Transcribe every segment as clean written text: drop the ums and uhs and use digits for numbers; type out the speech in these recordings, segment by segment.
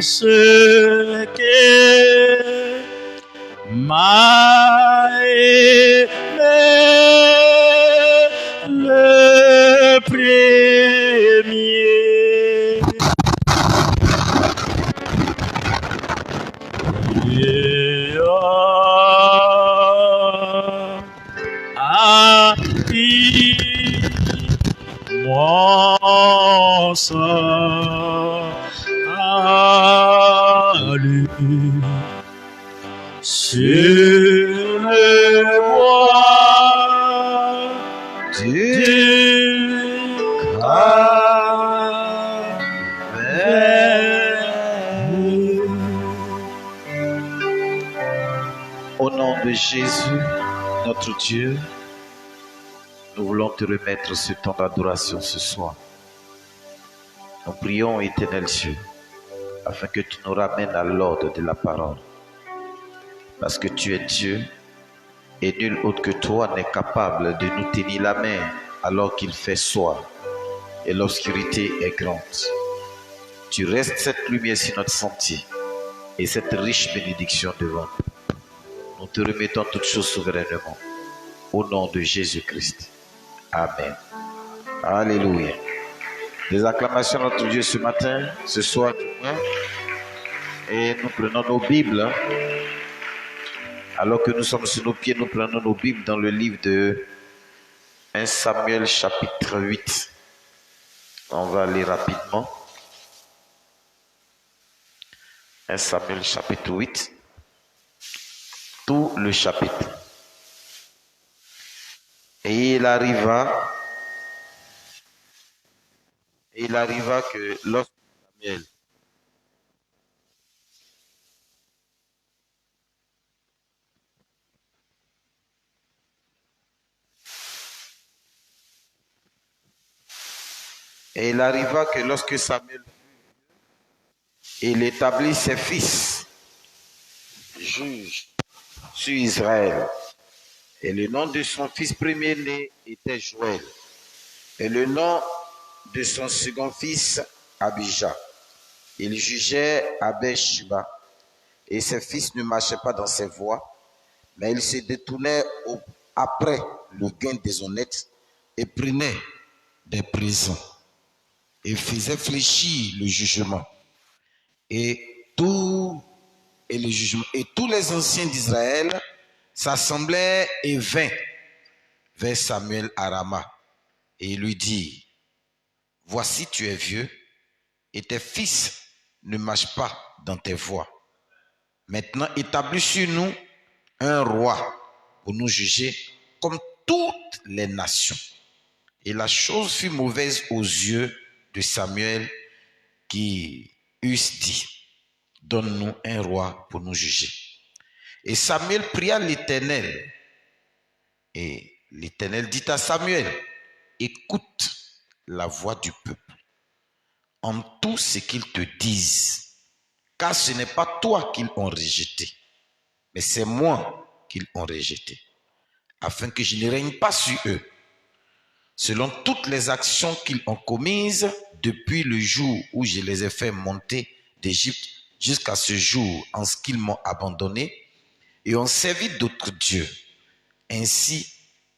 ce que m'a aimé le premier. A dit mon salut sur le bois du Calvaire. Au nom de Jésus, notre Dieu, nous voulons te remettre ce temps d'adoration ce soir. Nous prions, éternel Dieu, afin que tu nous ramènes à l'ordre de la parole. Parce que tu es Dieu et nul autre que toi n'est capable de nous tenir la main alors qu'il fait soir et l'obscurité est grande. Tu restes cette lumière sur notre sentier et cette riche bénédiction devant nous. Nous te remettons toutes choses souverainement. Au nom de Jésus-Christ. Amen. Alléluia. Des acclamations à notre Dieu ce matin, ce soir. Et nous prenons nos Bibles. Alors que nous sommes sur nos pieds, nous prenons nos Bibles dans le livre de 1 Samuel chapitre 8. On va aller rapidement. 1 Samuel chapitre 8. Tout le chapitre. Et il arriva que lorsque Samuel il établit ses fils juges sur Israël. Et le nom de son fils premier-né était Joël. Et le nom de son second fils, Abijah. Il jugeait à Beersheba. Et ses fils ne marchaient pas dans ses voies, mais ils se détournaient après le gain déshonnête et prenaient des prisons et faisaient fléchir le jugement. Et tous les anciens d'Israël s'assemblaient et vinrent vers Samuel à Rama et lui dit: voici, tu es vieux et tes fils ne marchent pas dans tes voies. Maintenant, établis sur nous un roi pour nous juger comme toutes les nations. Et la chose fut mauvaise aux yeux de Samuel, qui eussent dit: donne-nous un roi pour nous juger. Et Samuel pria l'Éternel. Et l'Éternel dit à Samuel: écoute la voix du peuple en tout ce qu'ils te disent, car ce n'est pas toi qu'ils ont rejeté, mais c'est moi qu'ils ont rejeté, afin que je ne règne pas sur eux, selon toutes les actions qu'ils ont commises depuis le jour où je les ai fait monter d'Égypte jusqu'à ce jour, en ce qu'ils m'ont abandonné et ont servi d'autres dieux. Ainsi,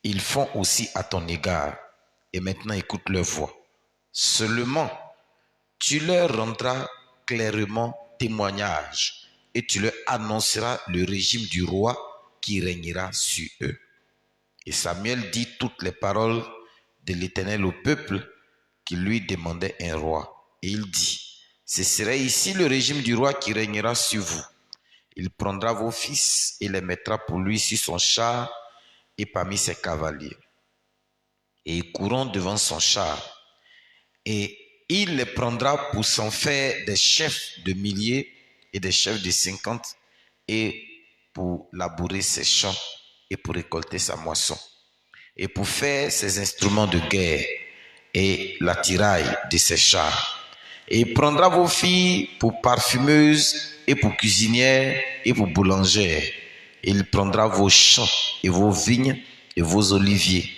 ils font aussi à ton égard. Et maintenant, écoute leur voix. Seulement, tu leur rendras clairement témoignage et tu leur annonceras le régime du roi qui régnera sur eux. Et Samuel dit toutes les paroles de l'Éternel au peuple qui lui demandait un roi. Et il dit: ce serait ici le régime du roi qui régnera sur vous. Il prendra vos fils et les mettra pour lui sur son char et parmi ses cavaliers. Et ils courront devant son char. Et il les prendra pour s'en faire des chefs de milliers et des chefs de 50 et pour labourer ses champs et pour récolter sa moisson et pour faire ses instruments de guerre et l'attirail de ses chars. Et il prendra vos filles pour parfumeuses et pour cuisinières et pour boulangères. Et il prendra vos champs et vos vignes et vos oliviers,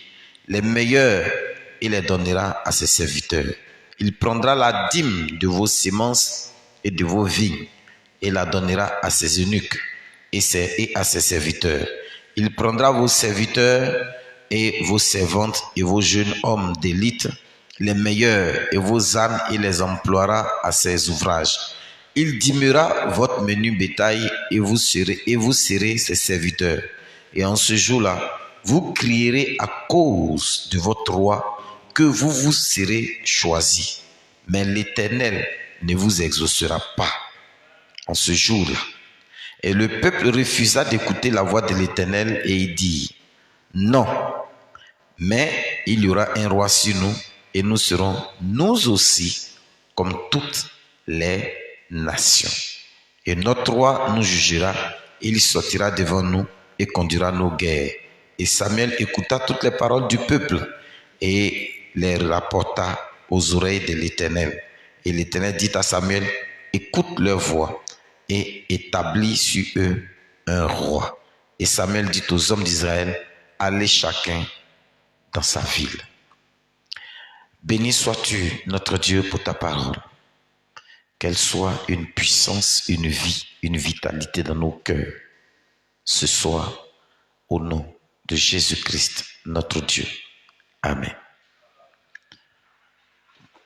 les meilleurs, et les donnera à ses serviteurs. Il prendra la dîme de vos semences et de vos vignes, et la donnera à ses eunuques et à ses serviteurs. Il prendra vos serviteurs et vos servantes et vos jeunes hommes d'élite, les meilleurs, et vos ânes, et les emploiera à ses ouvrages. Il diminuera votre menu bétail et vous serez ses serviteurs. Et en ce jour-là, vous crierez à cause de votre roi que vous vous serez choisi. Mais l'Éternel ne vous exaucera pas en ce jour-là. Et le peuple refusa d'écouter la voix de l'Éternel et il dit, non, mais il y aura un roi sur nous et nous serons nous aussi comme toutes les nations. Et notre roi nous jugera, il sortira devant nous et conduira nos guerres. Et Samuel écouta toutes les paroles du peuple et les rapporta aux oreilles de l'Éternel. Et l'Éternel dit à Samuel, écoute leur voix et établis sur eux un roi. Et Samuel dit aux hommes d'Israël, allez chacun dans sa ville. Béni sois-tu, notre Dieu, pour ta parole. Qu'elle soit une puissance, une vie, une vitalité dans nos cœurs. Ce soir, au nom de Jésus-Christ, notre Dieu. Amen.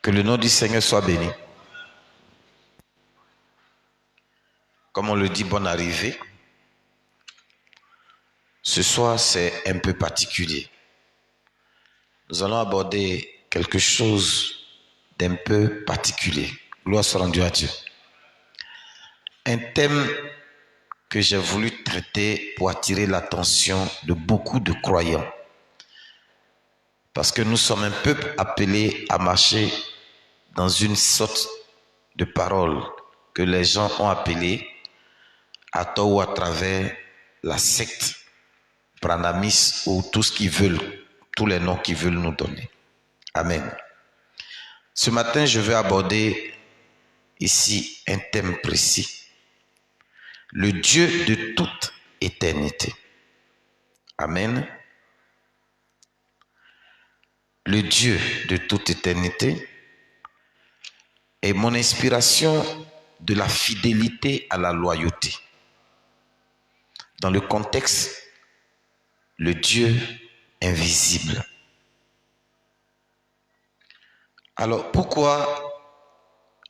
Que le nom du Seigneur soit béni. Comme on le dit, bonne arrivée. Ce soir, c'est un peu particulier. Nous allons aborder quelque chose d'un peu particulier. Gloire soit rendue à Dieu. Un thème que j'ai voulu traiter pour attirer l'attention de beaucoup de croyants. Parce que nous sommes un peuple appelé à marcher dans une sorte de parole que les gens ont appelée à tort ou à travers la secte branamis ou tout ce qu'ils veulent, tous les noms qu'ils veulent nous donner. Amen. Ce matin, je vais aborder ici un thème précis. Le Dieu de toute éternité. Amen. Le Dieu de toute éternité est mon inspiration de la fidélité à la loyauté. Dans le contexte, le Dieu invisible. Alors, pourquoi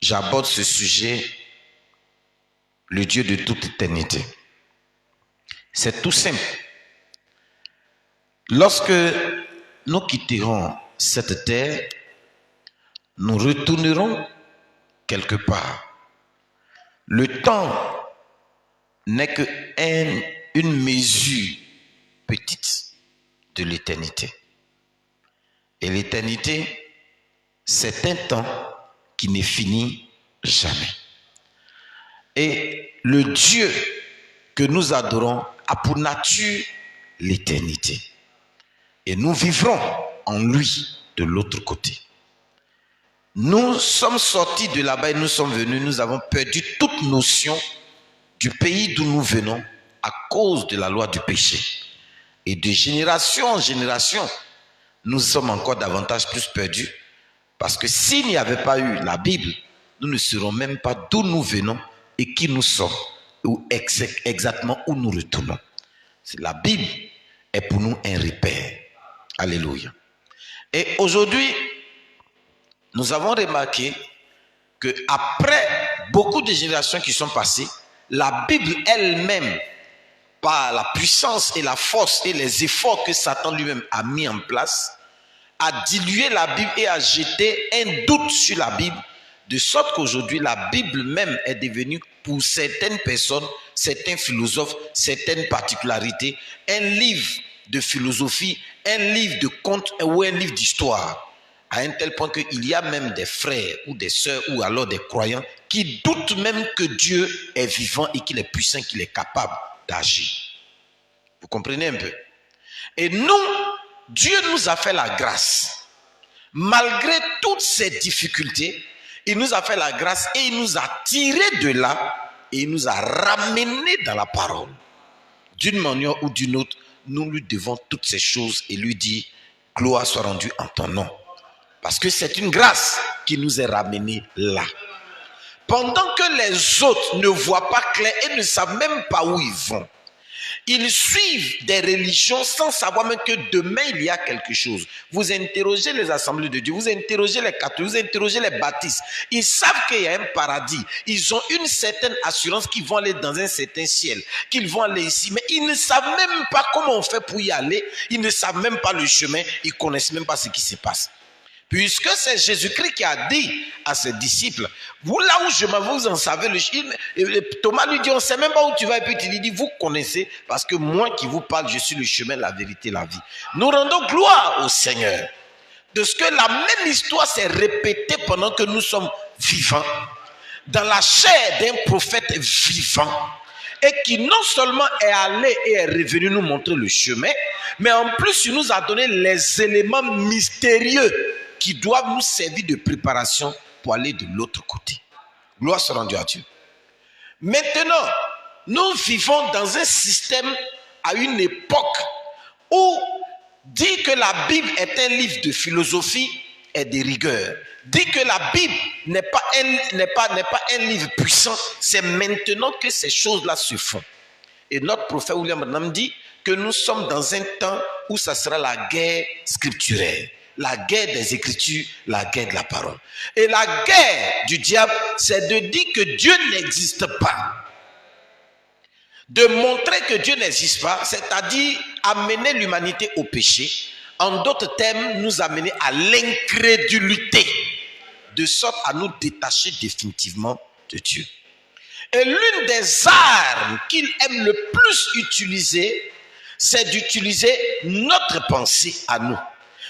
j'aborde ce sujet, le Dieu de toute éternité? C'est tout simple. Lorsque nous quitterons cette terre, nous retournerons quelque part. Le temps n'est qu'une mesure petite de l'éternité. Et l'éternité, c'est un temps qui ne finit jamais. Et le Dieu que nous adorons a pour nature l'éternité. Et nous vivrons en lui de l'autre côté. Nous sommes sortis de là-bas et nous sommes venus, nous avons perdu toute notion du pays d'où nous venons à cause de la loi du péché. Et de génération en génération, nous sommes encore davantage plus perdus. Parce que s'il n'y avait pas eu la Bible, nous ne saurions même pas d'où nous venons et qui nous sommes, ou exactement où nous retournons. La Bible est pour nous un repère. Alléluia. Et aujourd'hui, nous avons remarqué que après beaucoup de générations qui sont passées, la Bible elle-même, par la puissance et la force et les efforts que Satan lui-même a mis en place, a dilué la Bible et a jeté un doute sur la Bible, de sorte qu'aujourd'hui, la Bible même est devenue, pour certaines personnes, certains philosophes, certaines particularités, un livre de philosophie, un livre de contes ou un livre d'histoire. À un tel point qu'il y a même des frères ou des sœurs ou alors des croyants qui doutent même que Dieu est vivant et qu'il est puissant, qu'il est capable d'agir. Vous comprenez un peu? Et nous, Dieu nous a fait la grâce. Malgré toutes ces difficultés, il nous a fait la grâce et il nous a tirés de là et il nous a ramenés dans la parole. D'une manière ou d'une autre, nous lui devons toutes ces choses et lui dire gloire soit rendue en ton nom. Parce que c'est une grâce qui nous est ramenée là. pendant que les autres ne voient pas clair et ne savent même pas où ils vont. Ils suivent des religions sans savoir même que demain il y a quelque chose. Vous interrogez les assemblées de Dieu, vous interrogez les catholiques, vous interrogez les baptistes. Ils savent qu'il y a un paradis. Ils ont une certaine assurance qu'ils vont aller dans un certain ciel, qu'ils vont aller ici. Mais ils ne savent même pas comment on fait pour y aller. Ils ne savent même pas le chemin. Ils ne connaissent même pas ce qui se passe. Puisque c'est Jésus-Christ qui a dit à ses disciples, vous là où je m'en vais, vous en savez le chemin. Thomas lui dit, on ne sait même pas où tu vas. Et puis il dit, vous connaissez, parce que moi qui vous parle, je suis le chemin, la vérité, la vie. Nous rendons gloire au Seigneur. De ce que la même histoire s'est répétée pendant que nous sommes vivants, dans la chair d'un prophète vivant, et qui non seulement est allé et est revenu nous montrer le chemin, mais en plus il nous a donné les éléments mystérieux qui doivent nous servir de préparation pour aller de l'autre côté. Gloire soit rendue à Dieu. Maintenant, nous vivons dans un système à une époque où dit que la Bible est un livre de philosophie et de rigueur. Dit que la Bible n'est pas un livre puissant. C'est maintenant que ces choses-là se font. Et notre prophète William Branham dit que nous sommes dans un temps où ça sera la guerre scripturaire. La guerre des Écritures, la guerre de la parole. Et la guerre du diable, c'est de dire que Dieu n'existe pas. De montrer que Dieu n'existe pas, c'est-à-dire amener l'humanité au péché. En d'autres termes, nous amener à l'incrédulité, de sorte à nous détacher définitivement de Dieu. Et l'une des armes qu'il aime le plus utiliser, c'est d'utiliser notre pensée à nous.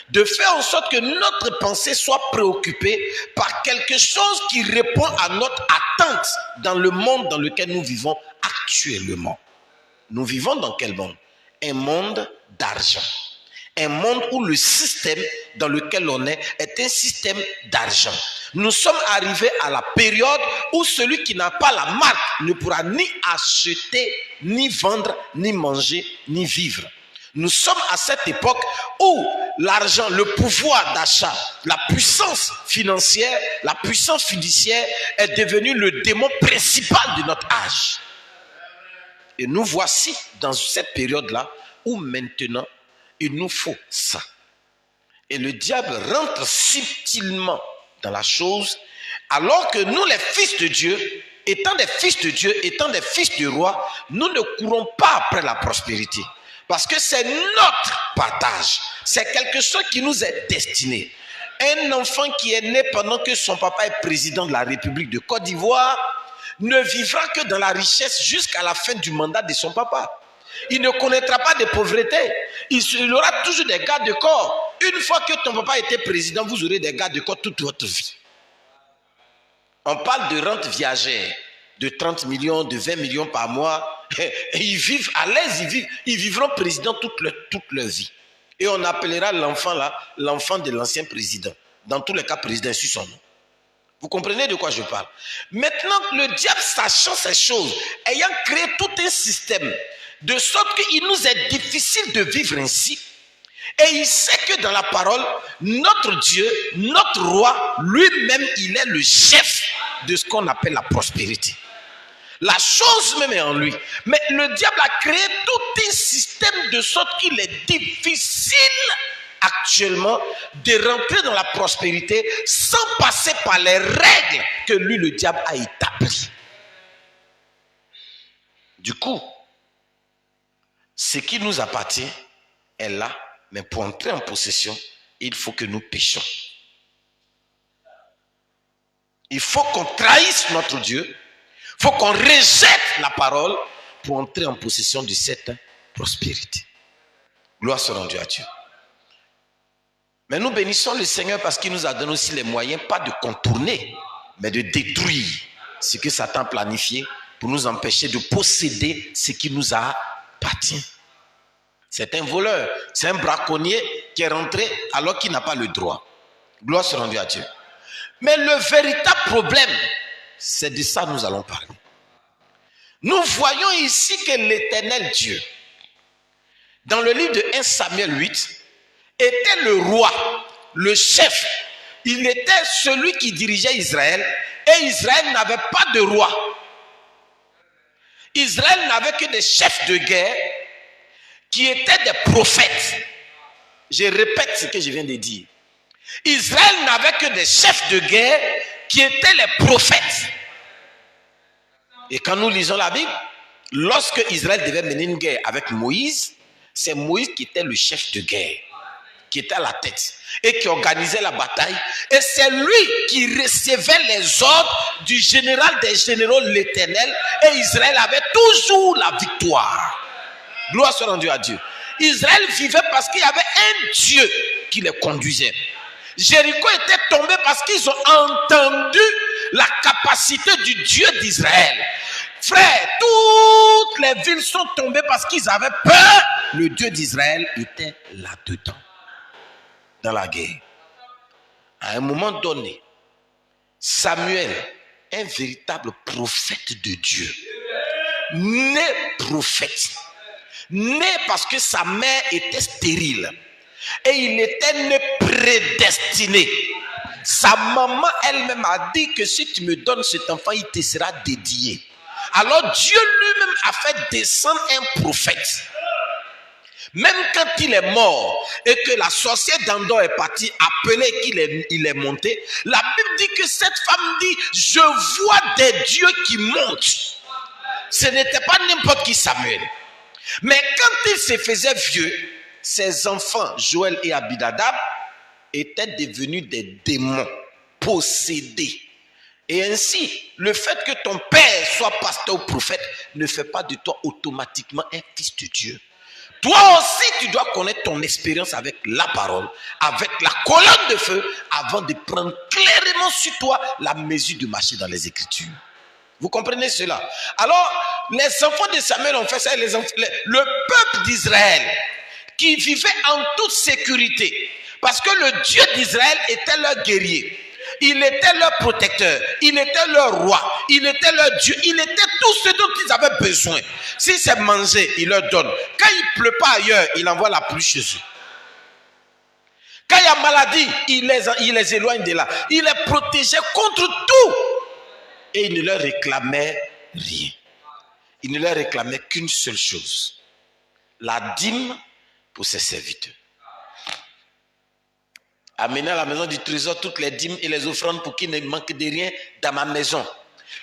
De faire en sorte que notre pensée soit préoccupée par quelque chose qui répond à notre attente dans le monde dans lequel nous vivons actuellement. Nous vivons dans quel monde? Un monde d'argent. Un monde où le système dans lequel on est un système d'argent. Nous sommes arrivés à la période où celui qui n'a pas la marque ne pourra ni acheter, ni vendre, ni manger, ni vivre. Nous sommes à cette époque où l'argent, le pouvoir d'achat, la puissance financière, la puissance fiduciaire est devenu le démon principal de notre âge. Et nous voici dans cette période-là où maintenant il nous faut ça. Et le diable rentre subtilement dans la chose, alors que nous, les fils de Dieu, étant des fils de Dieu, étant des fils du roi, nous ne courons pas après la prospérité. Parce que c'est notre partage. C'est quelque chose qui nous est destiné. Un enfant qui est né pendant que son papa est président de la République de Côte d'Ivoire ne vivra que dans la richesse jusqu'à la fin du mandat de son papa. Il ne connaîtra pas de pauvreté. Il aura toujours des gardes de corps. Une fois que ton papa était président, vous aurez des gardes de corps toute votre vie. On parle de rente viagère, de 30 millions, de 20 millions par mois. Et ils vivent à l'aise, ils vivront président toute leur vie. Et on appellera l'enfant là, l'enfant de l'ancien président. Dans tous les cas, président sur son nom. Vous comprenez de quoi je parle? Maintenant, le diable, sachant ces choses, ayant créé tout un système, de sorte qu'il nous est difficile de vivre ainsi, et il sait que dans la parole, notre Dieu, notre roi, lui-même, il est le chef de ce qu'on appelle la prospérité. La chose même est en lui. Mais le diable a créé tout un système de sorte qu'il est difficile actuellement de rentrer dans la prospérité sans passer par les règles que lui, le diable, a établies. Du coup, ce qui nous appartient est là, mais pour entrer en possession, il faut que nous péchions. Il faut qu'on trahisse notre Dieu. Il faut qu'on rejette la parole pour entrer en possession de cette prospérité. Gloire soit rendue à Dieu. Mais nous bénissons le Seigneur parce qu'il nous a donné aussi les moyens, pas de contourner, mais de détruire ce que Satan a planifié pour nous empêcher de posséder ce qui nous appartient. C'est un voleur, c'est un braconnier qui est rentré alors qu'il n'a pas le droit. Gloire soit rendue à Dieu. Mais le véritable problème, c'est de ça que nous allons parler. Nous voyons ici que l'Éternel Dieu, dans le livre de 1 Samuel 8, était le roi, le chef il était celui qui dirigeait Israël et Israël n'avait pas de roi. Israël n'avait que des chefs de guerre qui étaient des prophètes. Je répète ce que je viens de dire. Israël n'avait que des chefs de guerre qui étaient les prophètes. Et quand nous lisons la Bible, lorsque Israël devait mener une guerre avec Moïse, c'est Moïse qui était le chef de guerre, qui était à la tête et qui organisait la bataille. Et c'est lui qui recevait les ordres du général des généraux, l'Éternel. Et Israël avait toujours la victoire. Gloire soit rendue à Dieu. Israël vivait parce qu'il y avait un Dieu qui les conduisait. Jéricho était tombé parce qu'ils ont entendu la capacité du Dieu d'Israël. Frère, toutes les villes sont tombées parce qu'ils avaient peur. Le Dieu d'Israël était là-dedans, dans la guerre. À un moment donné, Samuel, un véritable prophète de Dieu, né prophète, né parce que sa mère était stérile et il était né prédestiné. Sa maman elle-même a dit que si tu me donnes cet enfant, il te sera dédié. Alors Dieu lui-même a fait descendre un prophète. Même quand il est mort et que la sorcière d'Endor est partie appeler qu'il est monté, la Bible dit que cette femme dit, je vois des dieux qui montent. Ce n'était pas n'importe qui Samuel. Mais quand il se faisait vieux, ses enfants, Joël et Abinadab, étaient devenus des démons possédés. Et ainsi, le fait que ton père soit pasteur ou prophète ne fait pas de toi automatiquement un fils de Dieu. Toi aussi, tu dois connaître ton expérience avec la parole, avec la colonne de feu, avant de prendre clairement sur toi la mesure de marcher dans les Écritures. Vous comprenez cela? Alors, les enfants de Samuel ont fait ça, le peuple d'Israël, qui vivait en toute sécurité, parce que le Dieu d'Israël était leur guerrier. Il était leur protecteur, il était leur roi, il était leur Dieu, il était tout ce dont ils avaient besoin. Si c'est manger, il leur donne. Quand il ne pleut pas ailleurs, il envoie la pluie chez eux. Quand il y a maladie, il les éloigne de là. Il les protégeait contre tout. Et il ne leur réclamait rien. Il ne leur réclamait qu'une seule chose. La dîme pour ses serviteurs. Amenez à la maison du trésor toutes les dîmes et les offrandes pour qu'il ne manque de rien dans ma maison.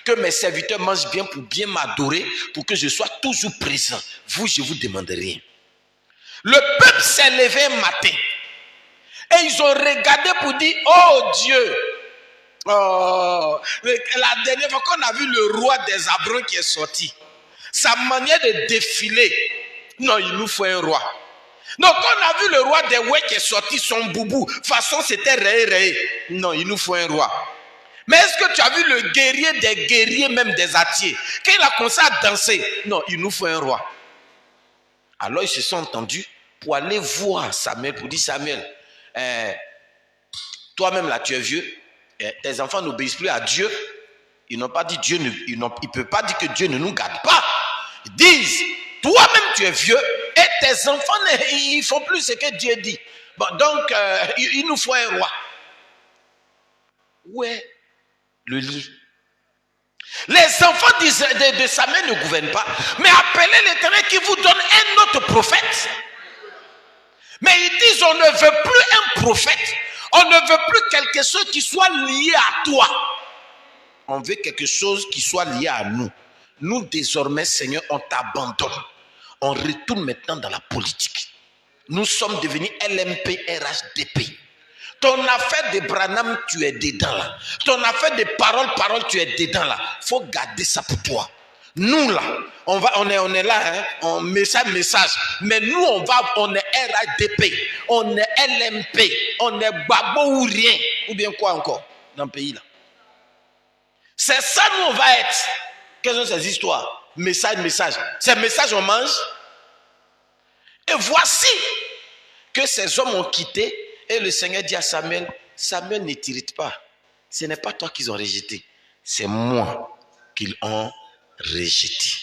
Que mes serviteurs mangent bien pour bien m'adorer, pour que je sois toujours présent. Vous, je ne vous demande rien. Le peuple s'est levé un matin et ils ont regardé pour dire, oh Dieu, oh, la dernière fois qu'on a vu le roi des Abrons qui est sorti, sa manière de défiler, non, il nous faut un roi. Donc on a vu le roi des Oué qui est sorti, son boubou, façon c'était rayé. Non, il nous faut un roi. Mais est-ce que tu as vu le guerrier des guerriers, même des Atiers, quand il a commencé à danser? Non, il nous faut un roi. Alors ils se sont entendus pour aller voir Samuel, pour dire Samuel, toi-même là tu es vieux, tes enfants n'obéissent plus à Dieu. Ils n'ont pas dit Dieu, ils ne peuvent pas dire que Dieu ne nous garde pas. Ils disent, toi-même tu es vieux et tes enfants ils ne font plus ce que Dieu dit. Bon, donc il nous faut un roi. Où est le lit? Les enfants de Samuel ne gouvernent pas, mais appelez l'Éternel qui vous donne un autre prophète. Mais ils disent on ne veut plus un prophète, on ne veut plus quelque chose qui soit lié à toi. On veut quelque chose qui soit lié à nous. Nous désormais, Seigneur, on t'abandonne. On retourne maintenant dans la politique. Nous sommes devenus LMP, RHDP. Ton affaire de Branham, tu es dedans là. Ton affaire de parole, tu es dedans là. Il faut garder ça pour toi. Nous là, on est là, hein, on message. Mais nous, on est RHDP, on est LMP, on est Babo ou rien. Ou bien quoi encore dans le pays là. C'est ça nous on va être. Quelles sont ces histoires? Message. Ces messages on mange. Et voici que ces hommes ont quitté. Et le Seigneur dit à Samuel, Samuel ne t'irrite pas. Ce n'est pas toi qu'ils ont rejeté. C'est moi qu'ils ont rejeté.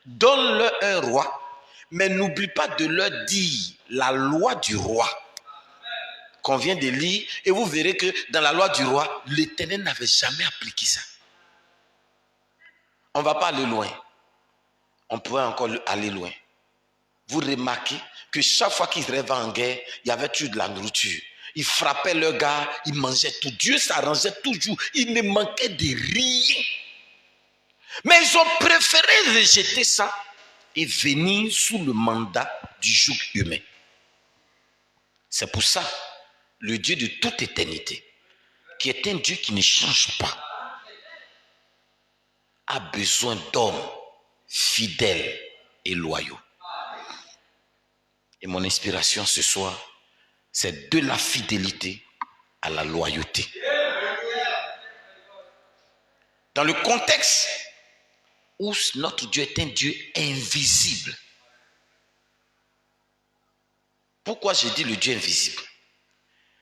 Donne-leur un roi. Mais n'oublie pas de leur dire la loi du roi. qu'on vient de lire et vous verrez que dans la loi du roi, l'Éternel n'avait jamais appliqué ça. On ne va pas aller loin. On pourrait encore aller loin. Vous remarquez que chaque fois qu'ils rêvaient en guerre, il y avait toujours de la nourriture. Ils frappaient leurs gars, ils mangeaient tout. Dieu s'arrangeait toujours. Il ne manquait de rien. Mais ils ont préféré rejeter ça et venir sous le mandat du joug humain. C'est pour ça, le Dieu de toute éternité, qui est un Dieu qui ne change pas, a besoin d'hommes fidèles et loyaux. Et mon inspiration ce soir, c'est de la fidélité à la loyauté. Dans le contexte où notre Dieu est un Dieu invisible. Pourquoi j'ai dit le Dieu invisible?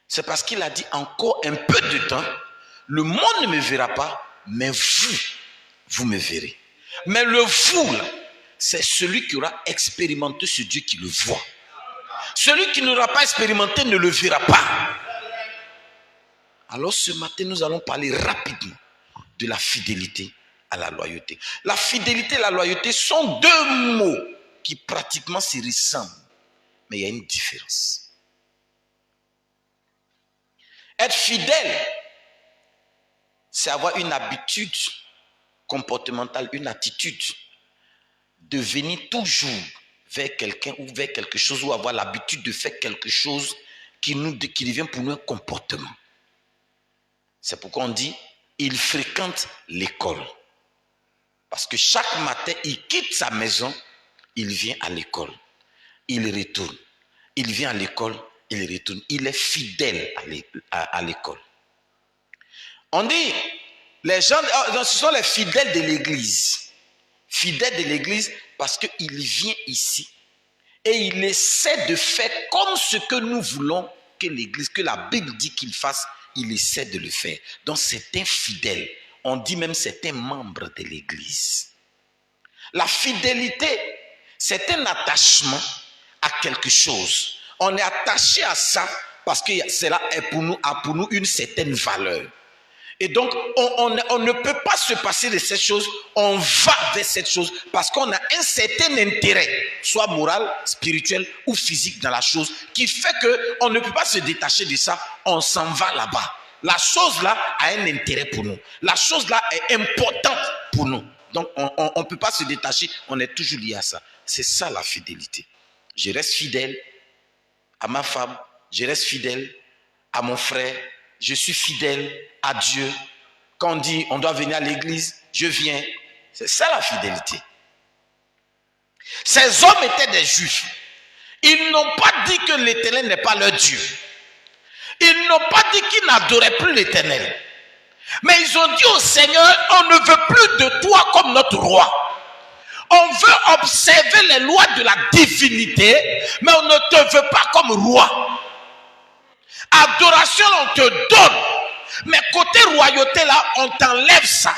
C'est parce qu'il a dit encore un peu de temps, le monde ne me verra pas, mais vous me verrez. Mais le vous, là, c'est celui qui aura expérimenté ce Dieu qui le voit. Celui qui n'aura pas expérimenté ne le verra pas. Alors ce matin, nous allons parler rapidement de la fidélité à la loyauté. La fidélité et la loyauté sont deux mots qui pratiquement se ressemblent. Mais il y a une différence. Être fidèle, c'est avoir une habitude comportementale, une attitude de venir toujours vers quelqu'un ou vers quelque chose, ou avoir l'habitude de faire quelque chose qui devient pour nous un comportement. C'est pourquoi on dit, il fréquente l'école. Parce que chaque matin, il quitte sa maison, il vient à l'école. Il retourne. Il vient à l'école, il retourne. Il est fidèle à l'école. On dit, les gens, ce sont les fidèles de l'église. Fidèles de l'église parce qu'il vient ici et il essaie de faire comme ce que nous voulons que l'église, que la Bible dit qu'il fasse, il essaie de le faire. Donc c'est un fidèle. On dit même c'est un membre de l'église. La fidélité, c'est un attachement à quelque chose. On est attaché à ça parce que cela a pour nous une certaine valeur. Et donc, on ne peut pas se passer de cette chose, on va vers cette chose parce qu'on a un certain intérêt, soit moral, spirituel ou physique dans la chose, qui fait qu'on ne peut pas se détacher de ça, on s'en va là-bas. La chose là a un intérêt pour nous. La chose là est importante pour nous. Donc, on ne peut pas se détacher, on est toujours lié à ça. C'est ça la fidélité. Je reste fidèle à ma femme, je reste fidèle à mon frère, je suis fidèle à Dieu. Quand on dit on doit venir à l'église, je viens. C'est ça la fidélité. Ces hommes étaient des juifs. Ils n'ont pas dit que l'Éternel n'est pas leur Dieu. Ils n'ont pas dit qu'ils n'adoraient plus l'Éternel. Mais ils ont dit au Seigneur, on ne veut plus de toi comme notre roi. On veut observer les lois de la divinité, mais on ne te veut pas comme roi. Adoration, on te donne. Mais côté royauté, là, on t'enlève ça.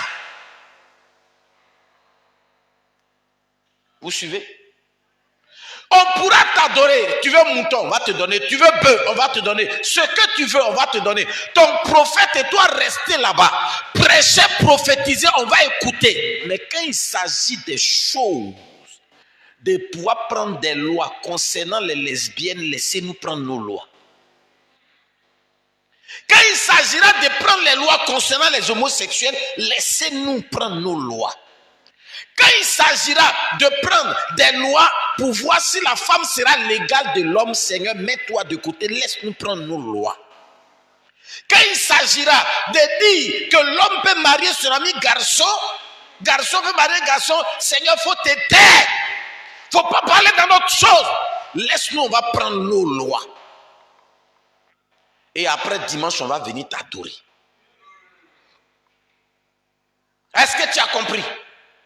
Vous suivez? On pourra t'adorer. Tu veux mouton, on va te donner. Tu veux bœuf, on va te donner. Ce que tu veux, on va te donner. Ton prophète et toi, restez là-bas. Prêcher, prophétiser, on va écouter. Mais quand il s'agit des choses, de pouvoir prendre des lois concernant les lesbiennes, laissez-nous prendre nos lois. Quand il s'agira de prendre les lois concernant les homosexuels, laissez-nous prendre nos lois. Quand il s'agira de prendre des lois pour voir si la femme sera l'égale de l'homme, Seigneur, mets-toi de côté, laisse-nous prendre nos lois. Quand il s'agira de dire que l'homme peut marier son ami garçon, garçon peut marier garçon, Seigneur, il faut te taire. Il ne faut pas parler dans notre chose. Laisse-nous, on va prendre nos lois. Et après dimanche, on va venir t'adorer. Est-ce que tu as compris?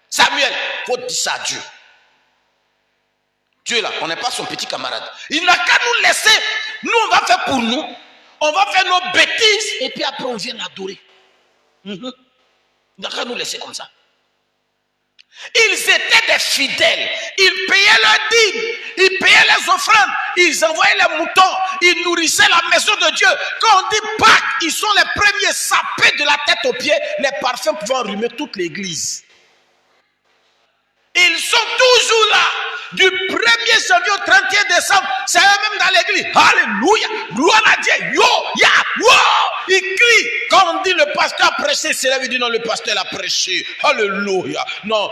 Samuel, il faut dire ça à Dieu. Dieu là, on n'est pas son petit camarade. Il n'a qu'à nous laisser. Nous, on va faire pour nous. On va faire nos bêtises. Et puis après, on vient l'adorer. Il n'a qu'à nous laisser comme ça. Ils étaient des fidèles. Ils payaient leurs dîmes. Ils payaient les offrandes. Ils envoyaient les moutons. Ils nourrissaient la maison de Dieu. Quand on dit Pâques, ils sont les premiers sapés de la tête aux pieds. Les parfums pouvant enrhumer toute l'église. Ils sont toujours là. Du 1er janvier au 31 décembre, c'est eux-mêmes dans l'église. Alléluia, gloire à Dieu. Yo, ya, wow. Ils crient. Quand on dit le pasteur a prêché, c'est là, il dit non, le pasteur a prêché. Alléluia. Non,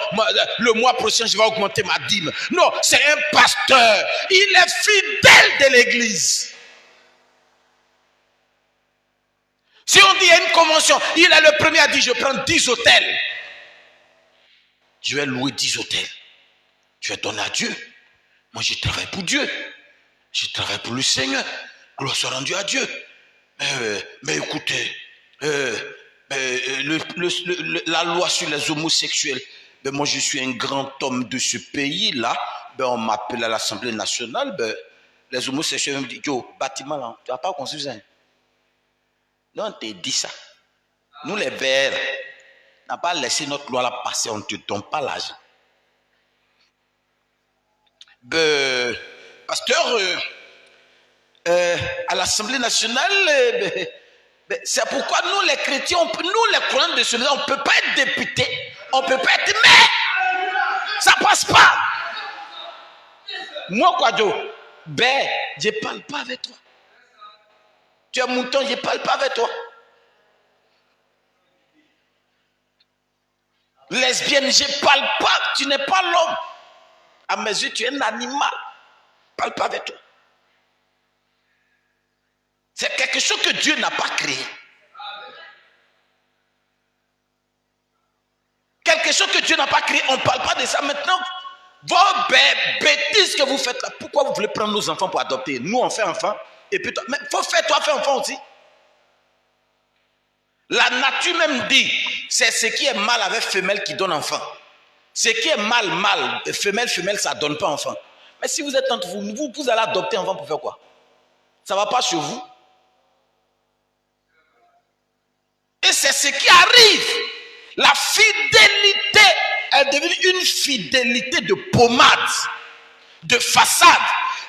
le mois prochain, je vais augmenter ma dîme. Non, c'est un pasteur. Il est fidèle de l'église. Si on dit il y a une convention, il est le premier à dire je prends 10 hôtels. Je vais louer 10 hôtels. Je vais donner à Dieu. Moi, je travaille pour Dieu. Je travaille pour le Seigneur. Gloire soit rendue à Dieu. Mais écoutez, la loi sur les homosexuels, moi, je suis un grand homme de ce pays-là. On m'appelle à l'Assemblée nationale. Les homosexuels me disent, yo, bâtiment là, tu n'as pas construit ça. Non, on t'a dit ça. Nous, les verts, n'a pas laissé notre loi là passer, on ne te donne pas l'argent. Pasteur, à l'Assemblée nationale, c'est pourquoi nous les chrétiens, nous les croyants de celui-là, on ne peut pas être député, on ne peut pas être maire, ça ne passe pas. Moi, quoi, Joe? Je ne parle pas avec toi. Tu es mouton, je ne parle pas avec toi. Lesbienne, je ne parle pas, tu n'es pas l'homme. À mes yeux, tu es un animal. Je ne parle pas avec toi. C'est quelque chose que Dieu n'a pas créé. Quelque chose que Dieu n'a pas créé, on ne parle pas de ça. Maintenant, vos bêtises que vous faites là, pourquoi vous voulez prendre nos enfants pour adopter? Nous, on fait enfant. Et puis, mais il faut faire toi faire enfant aussi. La nature même dit, c'est ce qui est mâle avec femelle qui donne enfant. Ce qui est mâle, femelle, ça ne donne pas enfant. Mais si vous êtes entre vous allez adopter enfant pour faire quoi? Ça ne va pas sur vous. Et c'est ce qui arrive. La fidélité est devenue une fidélité de pommade, de façade.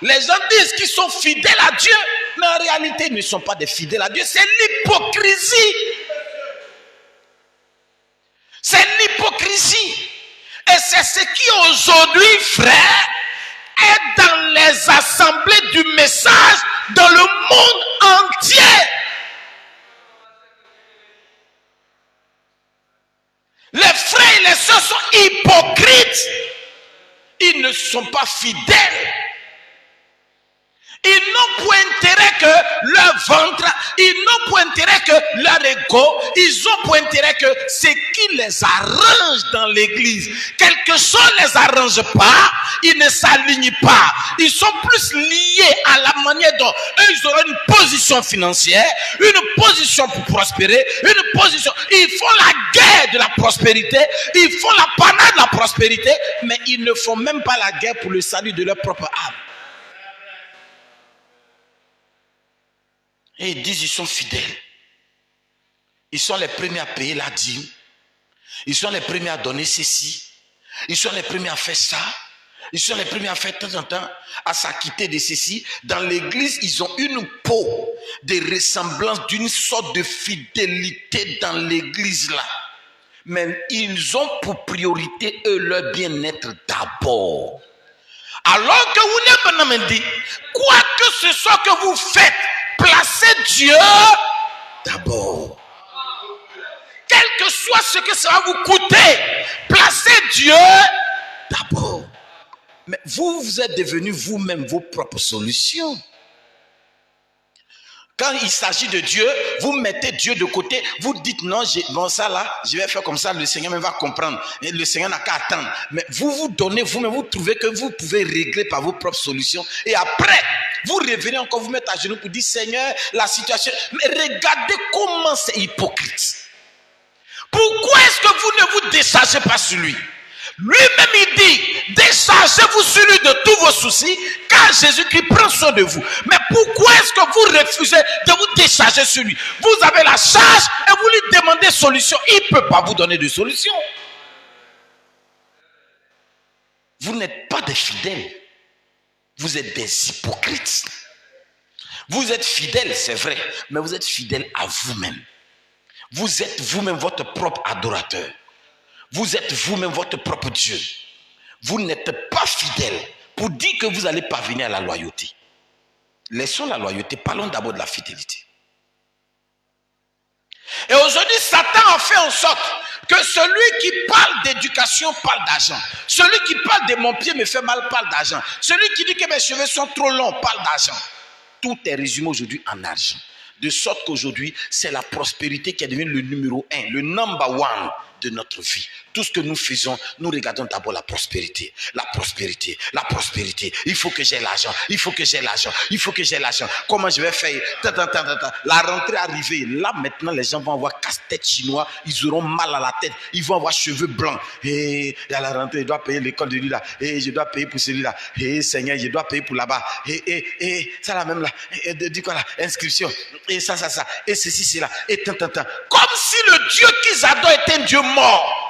Les gens disent qu'ils sont fidèles à Dieu, mais en réalité, ils ne sont pas des fidèles à Dieu. C'est l'hypocrisie. C'est l'hypocrisie. Et c'est ce qui aujourd'hui, frère, est dans les assemblées du message dans le monde entier. Les frères et les sœurs sont hypocrites. Ils ne sont pas fidèles. Ils n'ont point intérêt que leur ventre, ils n'ont point intérêt que leur ego, ils ont point intérêt que ce qui les arrange dans l'église. Quelque chose ne les arrange pas, ils ne s'alignent pas. Ils sont plus liés à la manière dont eux, ils auront une position financière, une position pour prospérer, une position. Ils font la guerre de la prospérité, ils font la panade de la prospérité, mais ils ne font même pas la guerre pour le salut de leur propre âme. Et ils disent ils sont fidèles. Ils sont les premiers à payer la dîme. Ils sont les premiers à donner ceci. Ils sont les premiers à faire ça. Ils sont les premiers à faire de temps en temps, à s'acquitter de ceci. Dans l'église, ils ont une peau de ressemblance d'une sorte de fidélité dans l'église là. Mais ils ont pour priorité, eux, leur bien-être d'abord. Alors que William Branham dit, quoi que ce soit que vous faites, placez Dieu d'abord. Quel que soit ce que ça va vous coûter, placez Dieu d'abord. Mais vous êtes devenus vous-même vos propres solutions. Quand il s'agit de Dieu, vous mettez Dieu de côté, vous dites non, bon ça là, je vais faire comme ça, le Seigneur même va comprendre. Et le Seigneur n'a qu'à attendre. Mais vous donnez vous-même, vous trouvez que vous pouvez régler par vos propres solutions. Et après, vous revenez encore, vous mettez à genoux pour dire Seigneur, la situation. Mais regardez comment c'est hypocrite. Pourquoi est-ce que vous ne vous déchargez pas sur lui? Lui-même il dit, déchargez-vous sur lui de tous vos soucis, car Jésus-Christ prend soin de vous. Mais pourquoi est-ce que vous refusez de vous décharger sur lui? Vous avez la charge et vous lui demandez solution. Il ne peut pas vous donner de solution. Vous n'êtes pas des fidèles. Vous êtes des hypocrites. Vous êtes fidèles, c'est vrai, mais vous êtes fidèles à vous-même. Vous êtes vous-même votre propre adorateur. Vous êtes vous-même votre propre Dieu. Vous n'êtes pas fidèle pour dire que vous allez parvenir à la loyauté. Laissons la loyauté, parlons d'abord de la fidélité. Et aujourd'hui, Satan a fait en sorte que celui qui parle d'éducation parle d'argent. Celui qui parle de mon pied me fait mal parle d'argent. Celui qui dit que mes cheveux sont trop longs parle d'argent. Tout est résumé aujourd'hui en argent. De sorte qu'aujourd'hui, c'est la prospérité qui est devenue le numéro 1, le number one de notre vie. Tout ce que nous faisons, nous regardons d'abord la prospérité. La prospérité, la prospérité. Il faut que j'ai l'argent, il faut que j'ai l'argent, il faut que j'ai l'argent. Comment je vais faire? La rentrée est arrivée. Là, maintenant, les gens vont avoir casse-tête chinois. Ils auront mal à la tête. Ils vont avoir cheveux blancs. Et à la rentrée, je dois payer l'école de lui-là. Et je dois payer pour celui-là. Et Seigneur, je dois payer pour là-bas. Et ça là même là. Et dis quoi là? Inscription. Et ça. Et ceci, c'est là. Et Comme si le Dieu qu'ils adorent est un Dieu mort.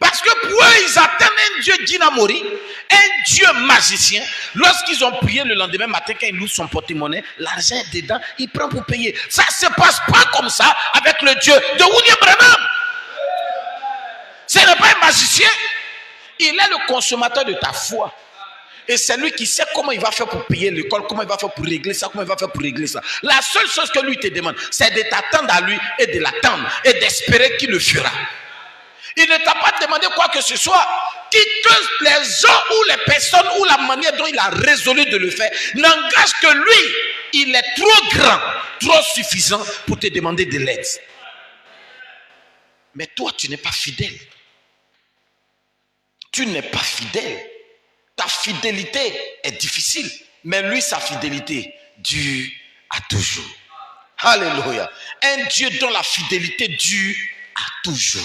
Parce que pour eux, ils attendent un Dieu dynamori, un Dieu magicien. Lorsqu'ils ont prié le lendemain matin, quand ils louent son porte-monnaie, l'argent est dedans, il prend pour payer. Ça ne se passe pas comme ça avec le Dieu de William Branham. Ce n'est pas un magicien. Il est le consommateur de ta foi. Et c'est lui qui sait comment il va faire pour payer l'école, comment il va faire pour régler ça, comment il va faire pour régler ça. La seule chose que lui te demande, c'est de t'attendre à lui et de l'attendre et d'espérer qu'il le fera. Il ne t'a pas demandé quoi que ce soit. Que les gens ou les personnes ou la manière dont il a résolu de le faire n'engage que lui. Il est trop grand, trop suffisant pour te demander de l'aide. Mais toi, tu n'es pas fidèle. Tu n'es pas fidèle. Ta fidélité est difficile. Mais lui, sa fidélité dure à toujours. Alléluia. Un Dieu dont la fidélité dure à toujours.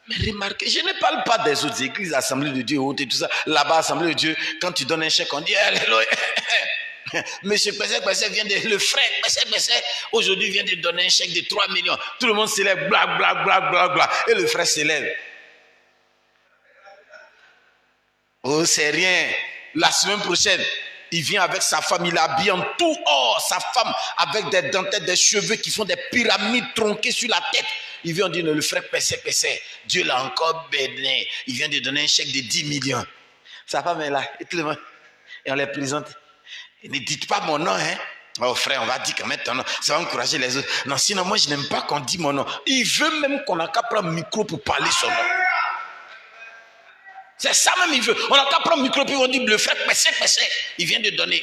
Mais remarquez, je ne parle pas des autres églises, Assemblée de Dieu, et tout ça. Là-bas, Assemblée de Dieu, quand tu donnes un chèque, on dit Alléluia. Monsieur Pessé vient de, le frère Pessé, aujourd'hui vient de donner un chèque de 3 millions. Tout le monde s'élève, bla. Et le frère s'élève. Oh, c'est rien. La semaine prochaine, il vient avec sa femme, il habille en tout or, sa femme avec des dentelles, des cheveux qui font des pyramides tronquées sur la tête. Il vient dire, le frère Pessé, Dieu l'a encore béni. Il vient de donner un chèque de 10 millions. Sa femme est là, et tout le monde. Et on les présente. Et ne dites pas mon nom, hein. Oh frère, on va dire quand même ton nom. Ça va encourager les autres. Non, sinon moi je n'aime pas qu'on dise mon nom. Il veut même qu'on a qu'à prendre un micro pour parler son nom. C'est ça même il veut. On a qu'à prendre un micro puis on dit le frère Pessé, il vient de donner.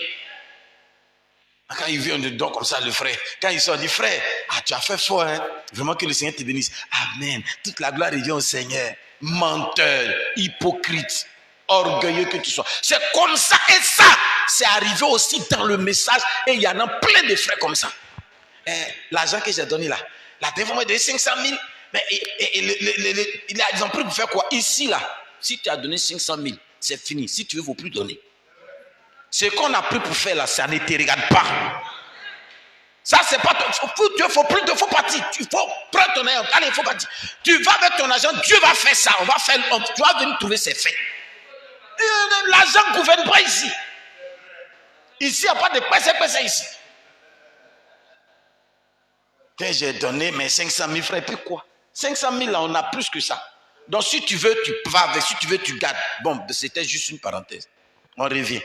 Quand il vient de don comme ça, le frère, quand il sort, il dit frère, tu as fait fort, hein? Vraiment que le Seigneur te bénisse. Amen. Toute la gloire revient au Seigneur. Menteur, hypocrite, orgueilleux que tu sois. C'est comme ça et ça, c'est arrivé aussi dans le message et il y en a plein de frères comme ça. L'argent que j'ai donné là, la dernière fois, il m'a donné 500 000, mais ils ont pris pour faire quoi? Ici là, si tu as donné 500 000, c'est fini. Si tu veux, il ne faut plus donner. Ce qu'on a pris pour faire là, ça ne te regarde pas. Ça, c'est pas ton. Il faut partir. Il faut prendre ton argent. Allez, il faut partir. Tu vas avec ton argent, Dieu va faire ça. Tu vas venir trouver ses faits. L'argent ne gouverne pas ici. Ici, il n'y a pas de Pessé ici. Quand j'ai donné mes 500 000 frères, puis quoi? 500 000 là, on a plus que ça. Donc, si tu veux, tu vas avec. Si tu veux, tu gardes. Bon, c'était juste une parenthèse. On revient.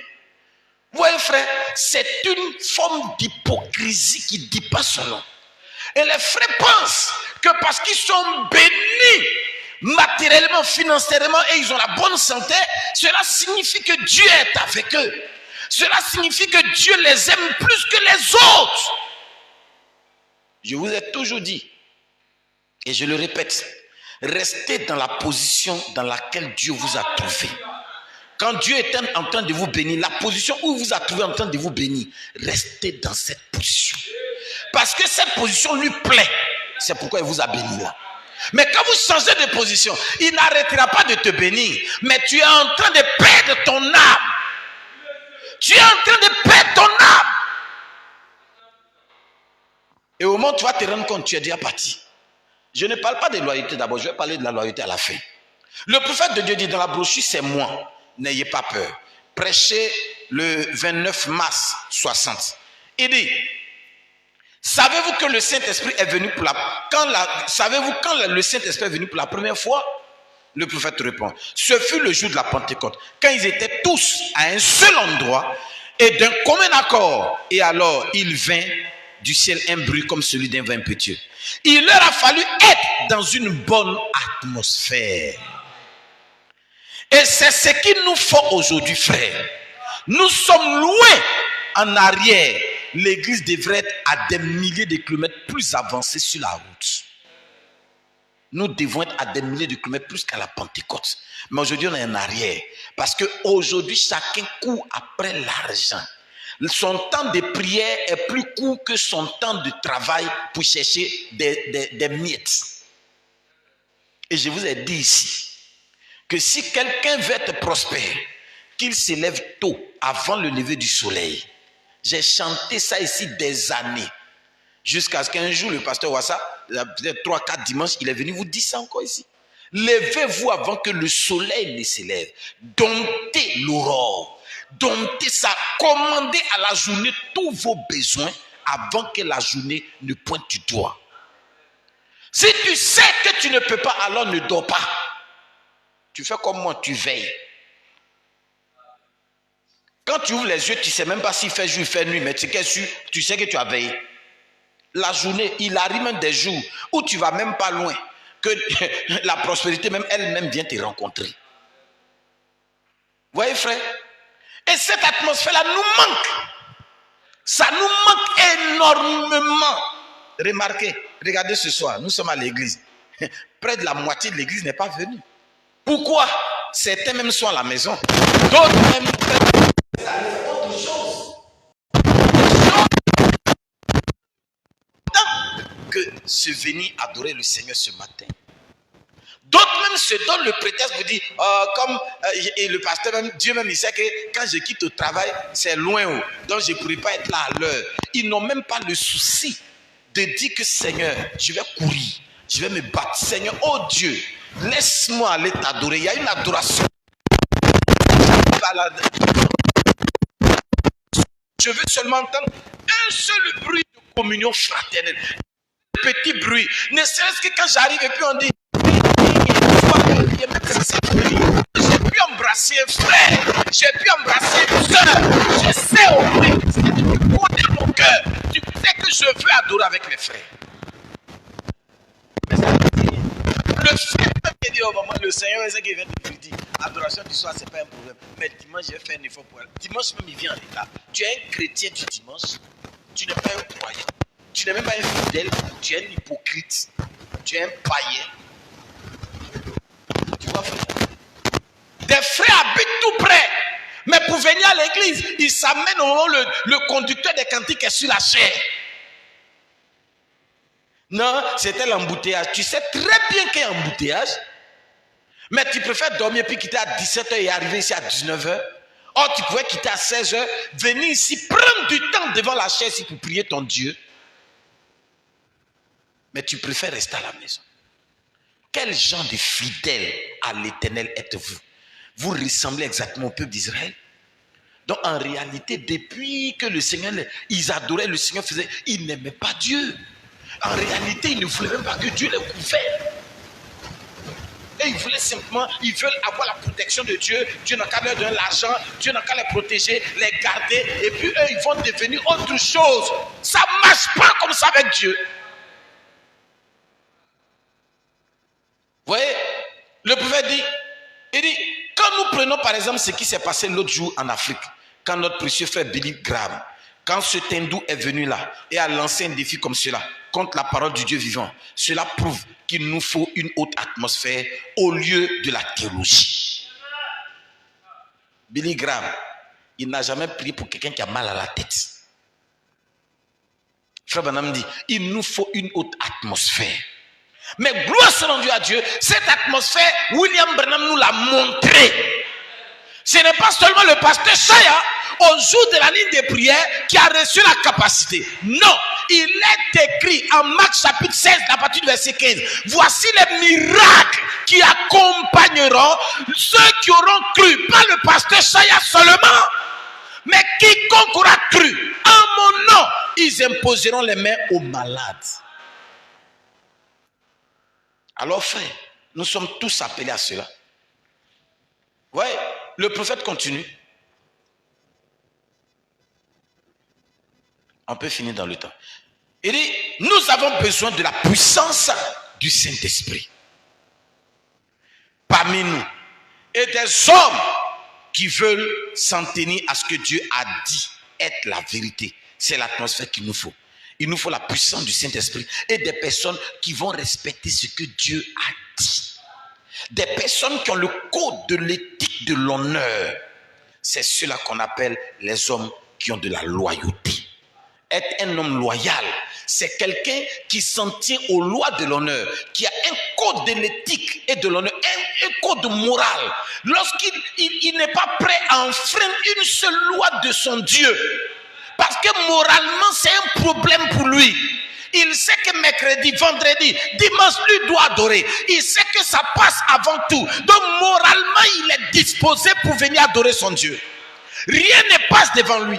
Vous voyez, frère, c'est une forme d'hypocrisie qui ne dit pas son nom. Et les frères pensent que parce qu'ils sont bénis matériellement, financièrement et ils ont la bonne santé, cela signifie que Dieu est avec eux. Cela signifie que Dieu les aime plus que les autres. Je vous ai toujours dit, et je le répète, restez dans la position dans laquelle Dieu vous a trouvé. Quand Dieu est en train de vous bénir, la position où il vous a trouvé en train de vous bénir, restez dans cette position. Parce que cette position lui plaît. C'est pourquoi il vous a béni là. Mais quand vous changez de position, il n'arrêtera pas de te bénir. Mais tu es en train de perdre ton âme. Tu es en train de perdre ton âme. Et au moment où tu vas te rendre compte, tu es déjà parti. Je ne parle pas de loyauté d'abord, je vais parler de la loyauté à la fin. Le prophète de Dieu dit dans la brochure, c'est moi. n'ayez pas peur. Prêché le 29 mars 60. Il dit, savez-vous que le Saint-Esprit est venu pour savez-vous quand le Saint-Esprit est venu pour la première fois? Le prophète répond, ce fut le jour de la Pentecôte, quand ils étaient tous à un seul endroit et d'un commun accord. Et alors, il vint du ciel un bruit comme celui d'un vent impétueux. Il leur a fallu être dans une bonne atmosphère. Et c'est ce qu'il nous faut aujourd'hui, frère. Nous sommes loin en arrière. L'église devrait être à des milliers de kilomètres plus avancée sur la route. Nous devons être à des milliers de kilomètres plus qu'à la Pentecôte. Mais aujourd'hui, on est en arrière. Parce qu'aujourd'hui, chacun court après l'argent. Son temps de prière est plus court que son temps de travail pour chercher des miettes. Et je vous ai dit ici que si quelqu'un veut être prospère, qu'il se lève tôt avant le lever du soleil. J'ai chanté ça ici des années. Jusqu'à ce qu'un jour, le pasteur Wassa, peut-être 3-4 dimanches, il est venu vous dire ça encore ici. Levez-vous avant que le soleil ne se lève. Domptez l'aurore. Domptez ça. Commandez à la journée tous vos besoins avant que la journée ne pointe du doigt. Si tu sais que tu ne peux pas, alors ne dors pas. Tu fais comme moi, tu veilles. Quand tu ouvres les yeux, tu ne sais même pas s'il fait jour, il fait nuit, mais tu sais que tu as veillé. La journée, il arrive même des jours où tu ne vas même pas loin, que la prospérité même elle-même vient te rencontrer. Vous voyez, frère? Et cette atmosphère-là nous manque. Ça nous manque énormément. Remarquez, regardez ce soir, nous sommes à l'église. Près de la moitié de l'église n'est pas venue. Pourquoi? Certains même sont à la maison. D'autres même autre chose. Que se venir adorer le Seigneur ce matin. D'autres même se donnent le prétexte pour dire, et le pasteur même, Dieu même, il sait que quand je quitte au travail, c'est loin, donc je ne pourrai pas être là à l'heure. Ils n'ont même pas le souci de dire que Seigneur, je vais courir, je vais me battre. Seigneur, oh Dieu, laisse-moi aller t'adorer. Il y a une adoration. Je veux seulement entendre un seul bruit de communion fraternelle. Un petit bruit. Ne serait-ce que quand j'arrive et puis on dit, j'ai pu embrasser un frère, j'ai pu embrasser une soeur. Je sais au moins, tu connais mon cœur. Tu sais que je veux adorer avec mes frères. Mais ça veut dire, le frère qui dit au moment, le Seigneur, c'est qu'il vient de te dire, adoration du soir, c'est pas un problème. Mais dimanche, je vais faire un effort pour elle. Dimanche même, il vient en retard. Tu es un chrétien du dimanche, tu n'es pas un croyant. Tu n'es même pas un fidèle, tu es un hypocrite, tu es un païen. Tu vois, frère? Des frères habitent tout près, mais pour venir à l'église, ils s'amènent au moment où le conducteur des cantiques est sur la chair. Non, c'était l'embouteillage. Tu sais très bien qu'il y a un embouteillage, mais tu préfères dormir puis quitter à 17h et arriver ici à 19h. Or, tu pouvais quitter à 16h, venir ici, prendre du temps devant la chaise pour prier ton Dieu. Mais tu préfères rester à la maison. Quel genre de fidèle à l'Éternel êtes-vous? Vous ressemblez exactement au peuple d'Israël. Donc en réalité, depuis que le Seigneur, ils adoraient le Seigneur, ils n'aimaient pas Dieu. En réalité, ils ne voulaient même pas que Dieu les couvert. Et ils voulaient simplement, ils veulent avoir la protection de Dieu. Dieu n'a qu'à leur donner l'argent, Dieu n'a qu'à les protéger, les garder. Et puis eux, ils vont devenir autre chose. Ça ne marche pas comme ça avec Dieu. Vous voyez, le prophète dit, quand nous prenons par exemple ce qui s'est passé l'autre jour en Afrique, quand notre précieux frère Billy Graham, quand ce hindou est venu là et a lancé un défi comme cela contre la parole du Dieu vivant, cela prouve qu'il nous faut une haute atmosphère au lieu de la théologie. Billy Graham, il n'a jamais prié pour quelqu'un qui a mal à la tête. Frère Branham dit, il nous faut une haute atmosphère. Mais gloire soit rendue à Dieu, cette atmosphère, William Branham nous l'a montré. Ce n'est pas seulement le pasteur Chaya, au jour de la ligne de prière, qui a reçu la capacité. Non, il est écrit en Marc chapitre 16, à partir du verset 15. Voici les miracles qui accompagneront ceux qui auront cru, pas le pasteur Chaya seulement, mais quiconque aura cru en mon nom, ils imposeront les mains aux malades. Alors frère, nous sommes tous appelés à cela. Oui, le prophète continue. On peut finir dans le temps. Il dit, nous avons besoin de la puissance du Saint-Esprit parmi nous et des hommes qui veulent s'en tenir à ce que Dieu a dit être la vérité. C'est l'atmosphère qu'il nous faut. Il nous faut la puissance du Saint-Esprit et des personnes qui vont respecter ce que Dieu a dit. Des personnes qui ont le code de l'éthique de l'honneur. C'est ceux-là qu'on appelle les hommes qui ont de la loyauté. Être un homme loyal, c'est quelqu'un qui s'en tient aux lois de l'honneur, qui a un code de l'éthique et de l'honneur, un code moral. Lorsqu'il n'est pas prêt à enfreindre une seule loi de son Dieu, parce que moralement c'est un problème pour lui. Il sait que mercredi, vendredi, dimanche, lui doit adorer. Il sait que ça passe avant tout. Donc moralement, il est disposé pour venir adorer son Dieu. Rien ne passe devant lui.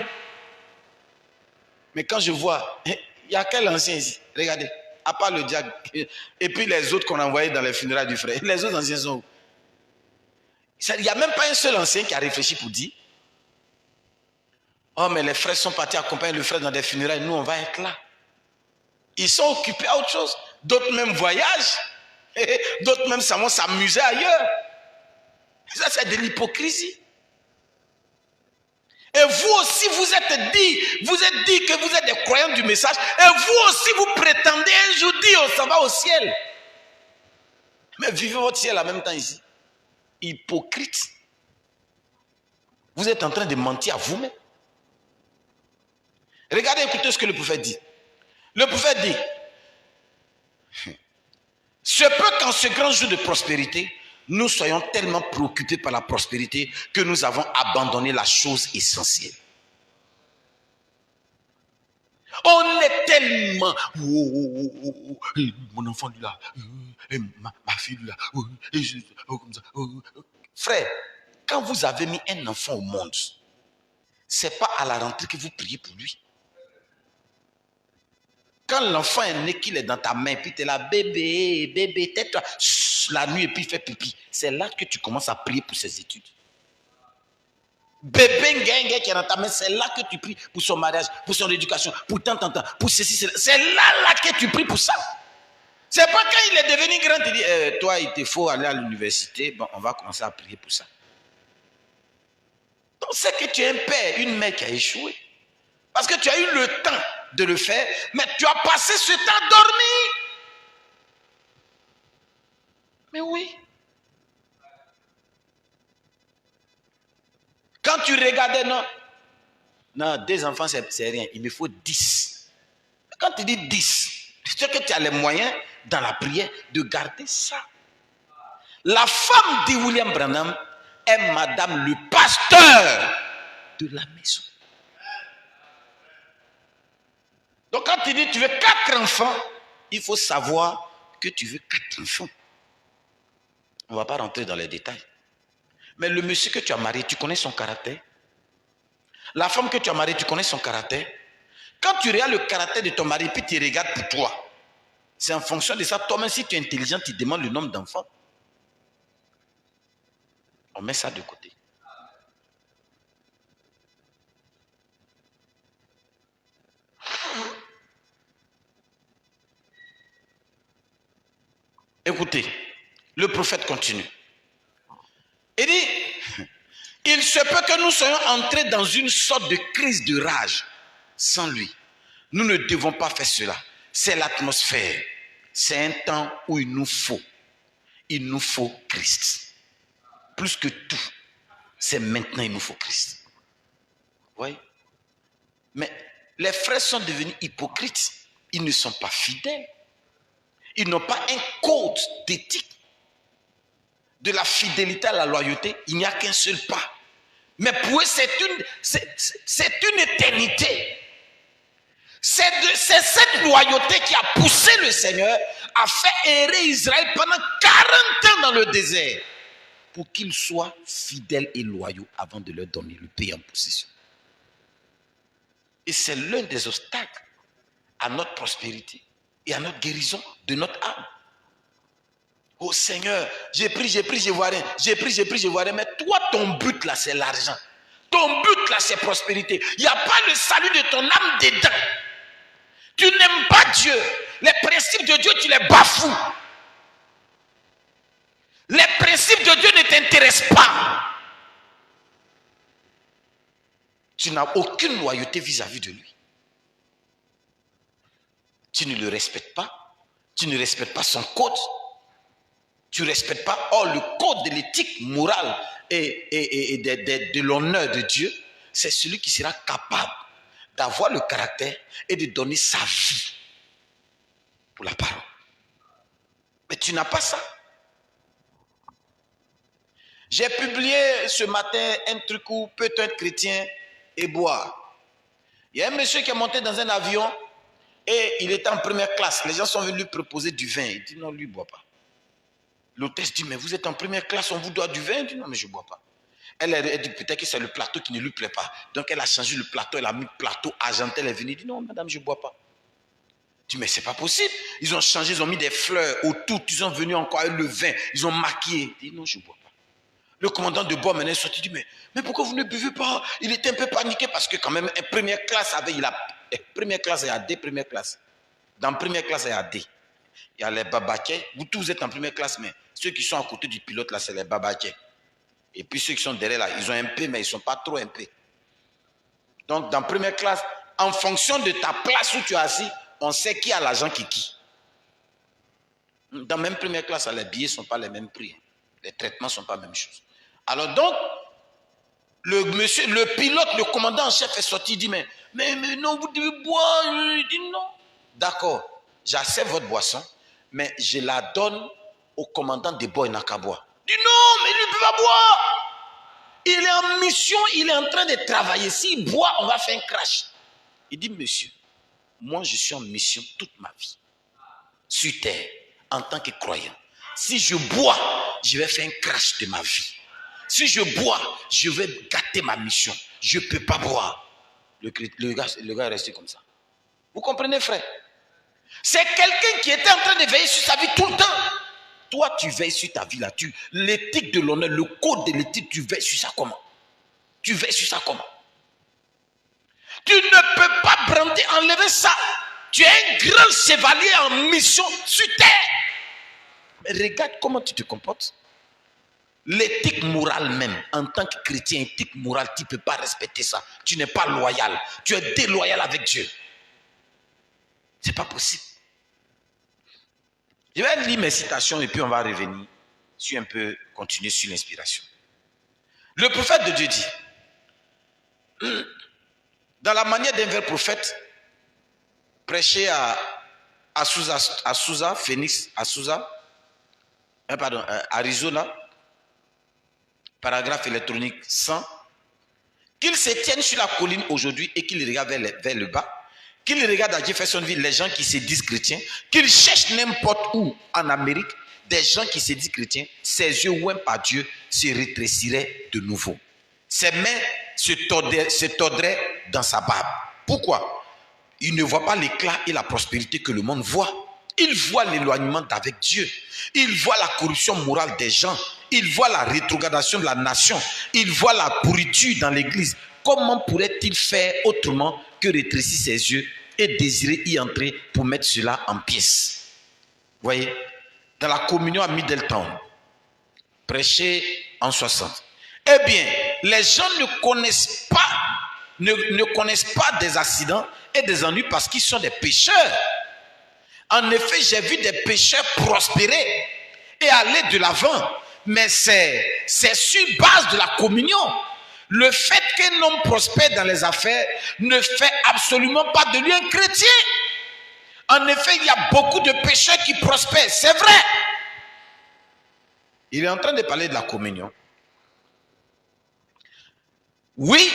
Mais quand je vois, il y a quel ancien ici? Regardez, à part le diable, et puis les autres qu'on a envoyés dans les funérailles du frère. Les autres anciens sont où? Il n'y a même pas un seul ancien qui a réfléchi pour dire, oh mais les frères sont partis accompagner le frère dans des funérailles, nous on va être là. Ils sont occupés à autre chose. D'autres même voyagent. D'autres même vont s'amuser ailleurs. Ça c'est de l'hypocrisie. Et vous aussi, vous êtes dit que vous êtes des croyants du message. Et vous aussi, vous prétendez un jour dire, oh, ça va au ciel. Mais vivez votre ciel en même temps ici. Hypocrite. Vous êtes en train de mentir à vous-même. Regardez, écoutez ce que le prophète dit. Le prophète dit, se peut qu'en ce grand jour de prospérité, nous soyons tellement préoccupés par la prospérité que nous avons abandonné la chose essentielle. On est tellement... mon enfant lui là, ma fille lui là, comme ça. Frère, quand vous avez mis un enfant au monde, c'est pas à la rentrée que vous priez pour lui. Quand l'enfant est né, qu'il est dans ta main, puis tu es là, bébé, tais-toi, la nuit, et puis il fait pipi. C'est là que tu commences à prier pour ses études. Bébé qui est dans ta main, c'est là que tu pries pour son mariage, pour son éducation, pour tant, pour ceci, cela. C'est là que tu pries pour ça. C'est pas quand il est devenu grand, tu dis, toi, il te faut aller à l'université, bon, on va commencer à prier pour ça. Donc c'est que tu es un père, une mère qui a échoué. Parce que tu as eu le temps de le faire, mais tu as passé ce temps dormi. Mais oui. Quand tu regardais, non, 2 enfants, c'est rien. Il me faut 10. Quand tu dis 10, c'est que tu as les moyens, dans la prière, de garder ça. La femme de William Branham est madame le pasteur de la maison. Donc quand tu dis tu veux 4 enfants, il faut savoir que tu veux 4 enfants. On ne va pas rentrer dans les détails. Mais le monsieur que tu as marié, tu connais son caractère. La femme que tu as mariée, tu connais son caractère. Quand tu regardes le caractère de ton mari, puis tu regardes pour toi, c'est en fonction de ça. Toi-même, si tu es intelligent, tu demandes le nombre d'enfants. On met ça de côté. Écoutez, le prophète continue. Il dit, il se peut que nous soyons entrés dans une sorte de crise de rage sans lui. Nous ne devons pas faire cela. C'est l'atmosphère. C'est un temps où il nous faut Christ. Plus que tout, c'est maintenant il nous faut Christ. Vous voyez? Mais les frères sont devenus hypocrites. Ils ne sont pas fidèles. Ils n'ont pas un code d'éthique. De la fidélité à la loyauté, il n'y a qu'un seul pas. Mais pour eux, c'est une éternité. C'est cette loyauté qui a poussé le Seigneur a fait errer Israël pendant 40 ans dans le désert pour qu'ils soient fidèles et loyaux avant de leur donner le pays en possession. Et c'est l'un des obstacles à notre prospérité et à notre guérison de notre âme. Oh Seigneur, j'ai pris, je vois rien. J'ai pris, je vois rien. Mais toi, ton but là, c'est l'argent. Ton but là, c'est prospérité. Il n'y a pas le salut de ton âme dedans. Tu n'aimes pas Dieu. Les principes de Dieu, tu les bafoues. Les principes de Dieu ne t'intéressent pas. Tu n'as aucune loyauté vis-à-vis de lui. Tu ne le respectes pas. Tu ne respectes pas son code. Tu ne respectes pas. Or, le code de l'éthique morale et de l'honneur de Dieu, c'est celui qui sera capable d'avoir le caractère et de donner sa vie pour la parole. Mais tu n'as pas ça. J'ai publié ce matin un truc où peut-on être chrétien et boire. Il y a un monsieur qui est monté dans un avion et il était en première classe. Les gens sont venus lui proposer du vin. Il dit non, lui, il ne boit pas. L'hôtesse dit, mais vous êtes en première classe, on vous doit du vin. Il dit non, mais je ne bois pas. Elle dit peut-être que c'est le plateau qui ne lui plaît pas. Donc elle a changé le plateau, elle a mis le plateau argenté. Elle est venue, elle dit non, madame, je ne bois pas. Je dis, mais c'est pas possible. Ils ont changé, ils ont mis des fleurs autour, ils sont venus encore avec le vin, ils ont maquillé. Il dit non, je ne bois pas. Le commandant de bord maintenant est sorti, il dit, mais pourquoi vous ne buvez pas? Il était un peu paniqué parce que quand même, première classe, première classe et AD, première classe. Dans première classe et AD. Il y a les babakais. Vous tous êtes en première classe, mais ceux qui sont à côté du pilote, là, c'est les babakais. Et puis ceux qui sont derrière, là, ils ont un peu, mais ils ne sont pas trop un peu. Donc, dans première classe, en fonction de ta place où tu es assis, on sait qui a l'argent qui. Dans même première classe, les billets ne sont pas les mêmes prix. Les traitements ne sont pas la même chose. Alors donc, le pilote, le commandant en chef est sorti, il dit, mais non, vous devez boire. Il dit non. D'accord, j'accepte votre boisson, mais je la donne au commandant de bord, il n'a qu'à boire. Il dit non, mais lui ne peut pas boire. Il est en mission, il est en train de travailler. S'il boit, on va faire un crash. Il dit, monsieur, moi je suis en mission toute ma vie, sur terre, en tant que croyant. Si je bois, je vais faire un crash de ma vie. Si je bois, je vais gâter ma mission. Je ne peux pas boire. Le gars est resté comme ça. Vous comprenez, frère? C'est quelqu'un qui était en train de veiller sur sa vie tout le temps. Toi, tu veilles sur ta vie là. L'éthique de l'honneur, le code de l'éthique, tu veilles sur ça comment? Tu veilles sur ça comment? Tu ne peux pas brander, enlever ça. Tu es un grand chevalier en mission sur terre. Mais regarde comment tu te comportes. L'éthique morale même, en tant que chrétien, éthique morale, tu ne peux pas respecter ça. Tu n'es pas loyal. Tu es déloyal avec Dieu. Ce n'est pas possible. Je vais lire mes citations et puis on va revenir sur un peu, continuer sur l'inspiration. Le prophète de Dieu dit, dans la manière d'un vrai prophète, prêché à Arizona, paragraphe électronique 100, qu'il se tienne sur la colline aujourd'hui et qu'il regarde vers le bas, qu'il regarde à Jeffersonville les gens qui se disent chrétiens, qu'il cherche n'importe où en Amérique des gens qui se disent chrétiens, ses yeux ouïs par Dieu se rétréciraient de nouveau. Ses mains se tordraient dans sa barbe. Pourquoi? Il ne voit pas l'éclat et la prospérité que le monde voit. Il voit l'éloignement d'avec Dieu. Il voit la corruption morale des gens. Il voit la rétrogradation de la nation. Il voit la pourriture dans l'église. Comment pourrait-il faire autrement que rétrécir ses yeux et désirer y entrer pour mettre cela en pièces? Vous voyez, dans la communion à Middletown, prêché en 60. Eh bien, les gens ne connaissent pas des accidents et des ennuis parce qu'ils sont des pécheurs. En effet, j'ai vu des pécheurs prospérer et aller de l'avant. Mais c'est sur base de la communion. Le fait qu'un homme prospère dans les affaires ne fait absolument pas de lui un chrétien. En effet, il y a beaucoup de pécheurs qui prospèrent, c'est vrai. Il est en train de parler de la communion. Oui.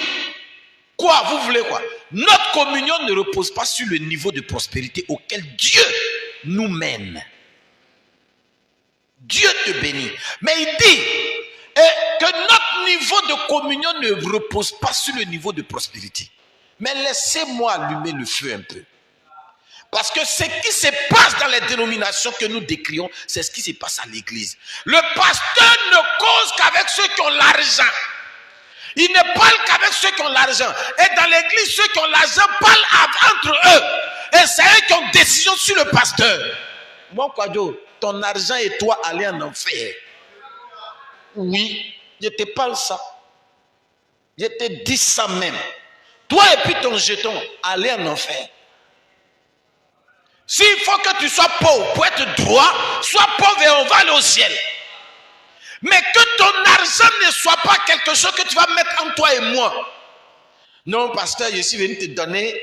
Quoi? Vous voulez quoi? Notre communion ne repose pas sur le niveau de prospérité auquel Dieu nous mène. Dieu te bénit. Mais il dit que notre niveau de communion ne repose pas sur le niveau de prospérité. Mais laissez-moi allumer le feu un peu. Parce que ce qui se passe dans les dénominations que nous décrions, c'est ce qui se passe à l'église. Le pasteur ne cause qu'avec ceux qui ont l'argent. Il ne parle qu'avec ceux qui ont l'argent. Et dans l'église, ceux qui ont l'argent parlent entre eux. Et c'est eux qui ont décision sur le pasteur. Mon Kwadjo, ton argent et toi allez en enfer. Oui, je te parle ça. Je te dis ça même. Toi et puis ton jeton, allez en enfer. S'il faut que tu sois pauvre pour être droit, sois pauvre et on va aller au ciel. Mais que ton argent ne soit pas quelque chose que tu vas mettre entre toi et moi. Non, pasteur, je suis venu te donner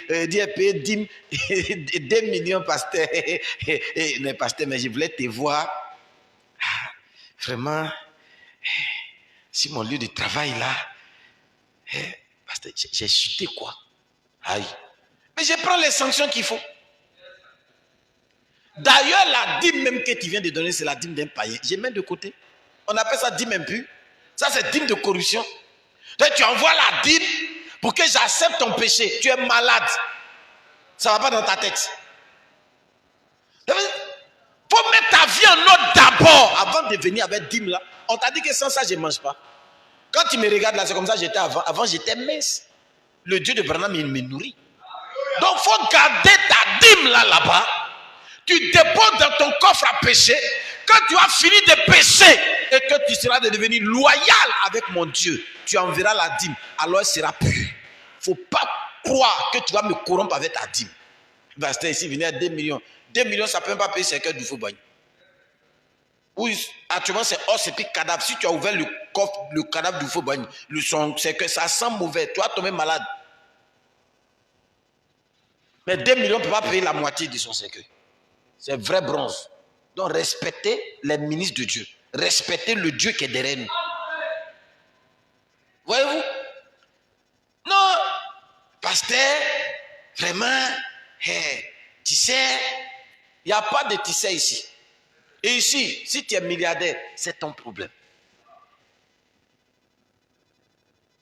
2 millions, pasteur. Mais pasteur, mais je voulais te voir. Vraiment, si mon lieu de travail là, pasteur, j'ai chuté quoi. Aïe. Mais je prends les sanctions qu'il faut. D'ailleurs, la dîme même que tu viens de donner, c'est la dîme d'un païen. Je mets de côté. On appelle ça dîme impure. Ça, c'est dîme de corruption. Donc, tu envoies la dîme pour que j'accepte ton péché. Tu es malade. Ça ne va pas dans ta tête. Il faut mettre ta vie en ordre d'abord avant de venir avec dîme là. On t'a dit que sans ça, je ne mange pas. Quand tu me regardes là, c'est comme ça j'étais avant. Avant, j'étais mince. Le Dieu de Branham, il me nourrit. Donc, il faut garder ta dîme là-bas. Tu déposes dans ton coffre à pécher. Quand tu as fini de pécher et que tu seras devenu loyal avec mon Dieu, tu enverras la dîme. Alors elle sera pure. Il ne faut pas croire que tu vas me corrompre avec ta dîme. Pasteur, ici, venez à 2 millions. 2 millions, ça ne peut même pas payer 5 heures du faux bagne. Oui, actuellement, c'est hors septique cadavre. Si tu as ouvert le coffre, le cadavre du faux bagne, c'est que ça sent mauvais. Tu vas tomber malade. Mais 2 millions ne peut pas payer la moitié de son cercueil. C'est vrai bronze. Donc respectez les ministres de Dieu. Respectez le Dieu qui est derrière nous. Voyez-vous? Non, pasteur, vraiment, tu sais, il n'y a pas de tu sais ici. Et ici, si tu es milliardaire, c'est ton problème.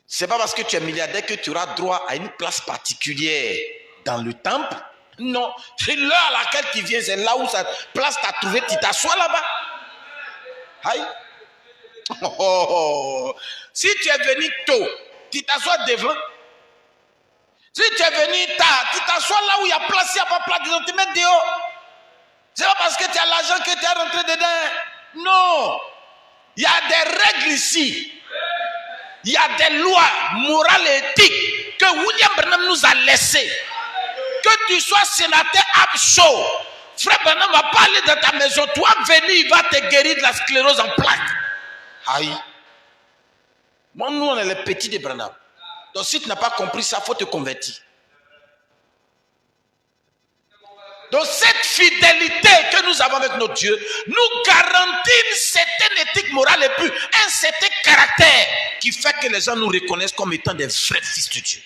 Ce n'est pas parce que tu es milliardaire que tu auras droit à une place particulière dans le temple. Non, c'est l'heure à laquelle tu viens, c'est là où cette place t'a trouvé, tu t'assois là-bas. Aïe. Oh. Si tu es venu tôt, tu t'assois devant. Si tu es venu tard, tu t'assois là où il y a place, il n'y a pas place, tu te mets dehors. C'est pas parce que tu as l'argent que tu es rentré dedans. Non. Il y a des règles ici. Il y a des lois morales et éthiques que William Branham nous a laissées. Que tu sois sénateur Abshaw, frère Branham va pas aller dans ta maison. Toi, venir, il va te guérir de la sclérose en plaques. Aïe. Bon, nous, on est les petits de Branham. Donc, si tu n'as pas compris ça, il faut te convertir. Donc, cette fidélité que nous avons avec notre Dieu nous garantit une certaine éthique morale et puis un certain caractère qui fait que les gens nous reconnaissent comme étant des vrais fils de Dieu.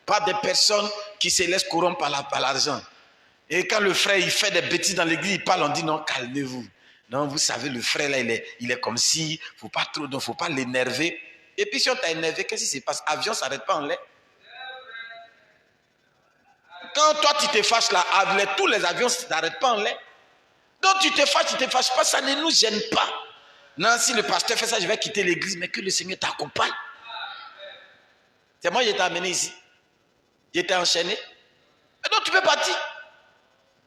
Pas des personnes qui se laissent corrompre par l'argent. Et quand le frère il fait des bêtises dans l'église, il parle, on dit non, calmez-vous. Non, vous savez, le frère là, il est comme si, faut pas trop, donc faut pas l'énerver. Et puis si on t'a énervé, qu'est-ce qui se passe? Avion s'arrête pas en l'air. Quand toi tu te fâches là, tous les avions ne s'arrêtent pas en l'air. Donc tu te fâches pas, ça ne nous gêne pas. Non, si le pasteur fait ça, je vais quitter l'église, mais que le Seigneur t'accompagne. C'est moi qui t'ai amené ici. J'étais enchaîné. Et donc tu peux partir.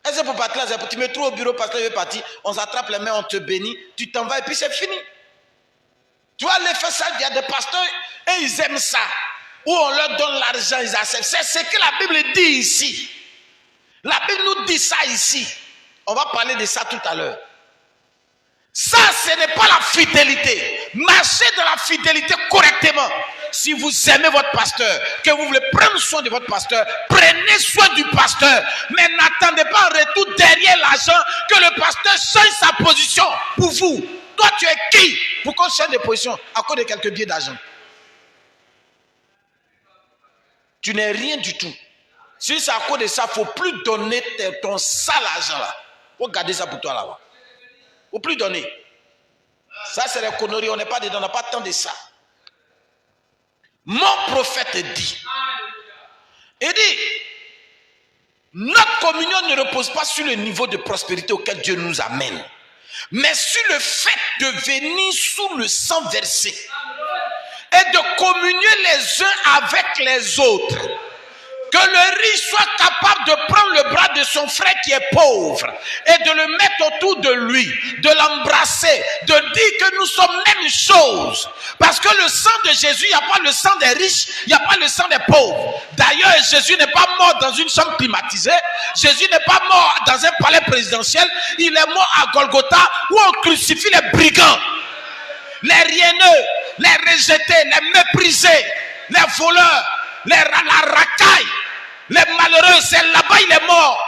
Et c'est pour partir là, tu me trouves au bureau parce que je vais partir. On s'attrape les mains, on te bénit, tu t'en vas et puis c'est fini. Tu vas aller faire ça, il y a des pasteurs et ils aiment ça. Où on leur donne l'argent, ils acceptent. C'est ce que la Bible dit ici. La Bible nous dit ça ici. On va parler de ça tout à l'heure. Ça, ce n'est pas la fidélité. Marchez dans la fidélité correctement. Si vous aimez votre pasteur, que vous voulez prendre soin de votre pasteur, prenez soin du pasteur. Mais n'attendez pas en retour derrière l'argent que le pasteur change sa position pour vous. Toi, tu es qui pour qu'on change de position à cause de quelques billets d'argent? Tu n'es rien du tout. Si c'est à cause de ça, il ne faut plus donner ton sale argent là. Il faut garder ça pour toi là-bas. Ou plus donner. Ça, c'est les conneries. On n'est pas dedans, on n'a pas tant de ça. Mon prophète dit. Il dit, notre communion ne repose pas sur le niveau de prospérité auquel Dieu nous amène, mais sur le fait de venir sous le sang versé et de communier les uns avec les autres. Que le riche soit capable de prendre le bras de son frère qui est pauvre et de le mettre autour de lui, de l'embrasser, de dire que nous sommes même chose. Parce que le sang de Jésus, il n'y a pas le sang des riches, il n'y a pas le sang des pauvres. D'ailleurs, Jésus n'est pas mort dans une chambre climatisée. Jésus n'est pas mort dans un palais présidentiel. Il est mort à Golgotha où on crucifie les brigands, les rienneux, les rejetés, les méprisés, les voleurs, la racaille, les malheureux. C'est là-bas il est mort.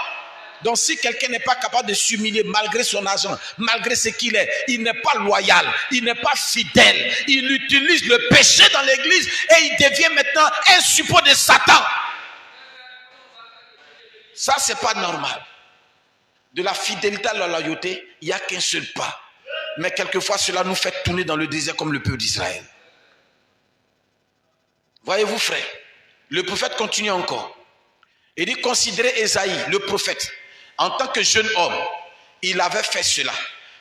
Donc si quelqu'un n'est pas capable de s'humilier malgré son argent, malgré ce qu'il est, il n'est pas loyal, il n'est pas fidèle, il utilise le péché dans l'église et il devient maintenant un suppôt de Satan. Ça, c'est pas normal. De la fidélité à la loyauté, il n'y a qu'un seul pas. Mais quelquefois, cela nous fait tourner dans le désert comme le peuple d'Israël. Voyez-vous, frère, le prophète continue encore. Il dit, considérez Ésaïe, le prophète, en tant que jeune homme, il avait fait cela.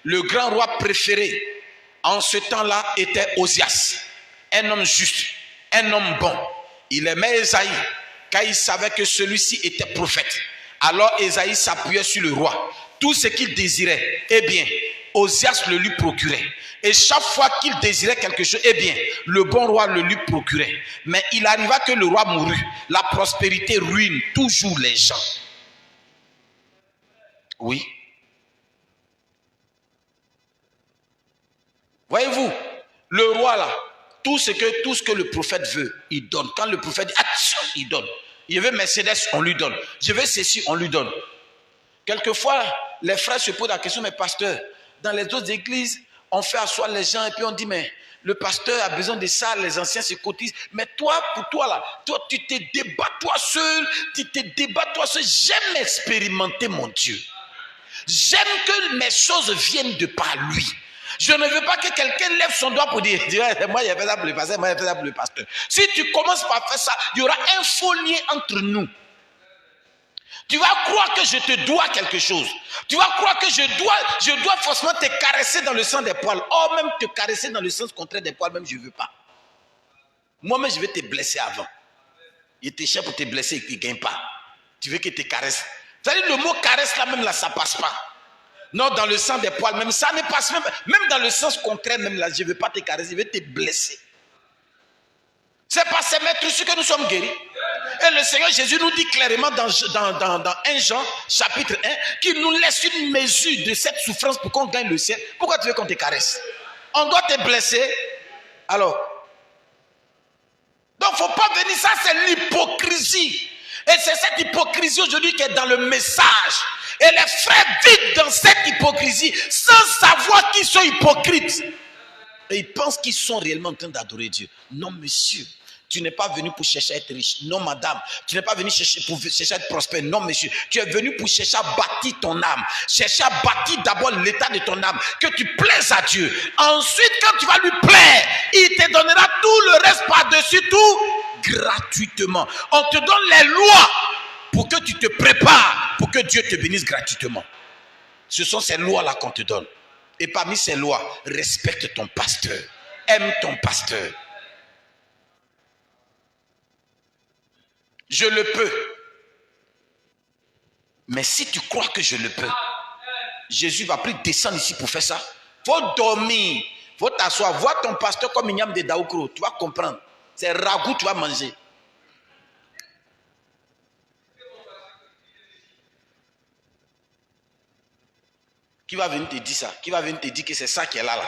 Le grand roi préféré en ce temps-là était Osias, un homme juste, un homme bon. Il aimait Ésaïe, car il savait que celui-ci était prophète. Alors Ésaïe s'appuyait sur le roi. Tout ce qu'il désirait, eh bien, Osias le lui procurait. Et chaque fois qu'il désirait quelque chose, eh bien, le bon roi le lui procurait. Mais il arriva que le roi mourut. La prospérité ruine toujours les gens. Oui. Voyez-vous, le roi là, tout ce que le prophète veut, il donne. Quand le prophète dit, attention, il donne. Il veut Mercedes, on lui donne. Je veux ceci, on lui donne. Quelquefois, les frères se posent la question, mais pasteur, dans les autres églises, on fait asseoir les gens et puis on dit, mais le pasteur a besoin de ça, les anciens se cotisent. Mais toi, pour toi là, toi tu te débats toi seul, J'aime expérimenter mon Dieu. J'aime que mes choses viennent de par lui. Je ne veux pas que quelqu'un lève son doigt pour dire moi j'ai fait ça pour le pasteur, moi j'ai fait ça pour le pasteur. Si tu commences par faire ça, il y aura un faux lien entre nous. Tu vas croire que je te dois quelque chose. Tu vas croire que je dois forcément te caresser dans le sens des poils. Or, même te caresser dans le sens contraire des poils, même je ne veux pas. Moi-même, je vais te blesser avant. Il te cherche pour te blesser et qu'il ne gagne pas. Tu veux qu'il te caresse. C'est-à-dire le mot caresse là, même là, ça ne passe pas. Non, dans le sens des poils, même ça ne passe même. Même dans le sens contraire, même là, je ne veux pas te caresser, je vais te blesser. C'est par ces maîtres que nous sommes guéris. Et le Seigneur Jésus nous dit clairement dans 1 Jean, chapitre 1, qu'il nous laisse une mesure de cette souffrance pour qu'on gagne le ciel. Pourquoi tu veux qu'on te caresse? On doit te blesser. Alors, donc il ne faut pas venir, ça c'est l'hypocrisie. Et c'est cette hypocrisie aujourd'hui qui est dans le message. Et les frères vivent dans cette hypocrisie sans savoir qu'ils sont hypocrites. Et ils pensent qu'ils sont réellement en train d'adorer Dieu. Non, monsieur. Tu n'es pas venu pour chercher à être riche. Non, madame. Tu n'es pas venu pour chercher à être prospère. Non, monsieur. Tu es venu pour chercher à bâtir ton âme. Chercher à bâtir d'abord l'état de ton âme. Que tu plaises à Dieu. Ensuite, quand tu vas lui plaire, il te donnera tout le reste par-dessus tout gratuitement. On te donne les lois pour que tu te prépares, pour que Dieu te bénisse gratuitement. Ce sont ces lois-là qu'on te donne. Et parmi ces lois, respecte ton pasteur. Aime ton pasteur. Je le peux. Mais si tu crois que je le peux, Jésus va plus descendre ici pour faire ça. Il faut dormir. Il faut t'asseoir. Vois ton pasteur comme une yam de Daoukro. Tu vas comprendre. C'est ragoût tu vas manger. Qui va venir te dire ça? Qui va venir te dire que c'est ça qui est là?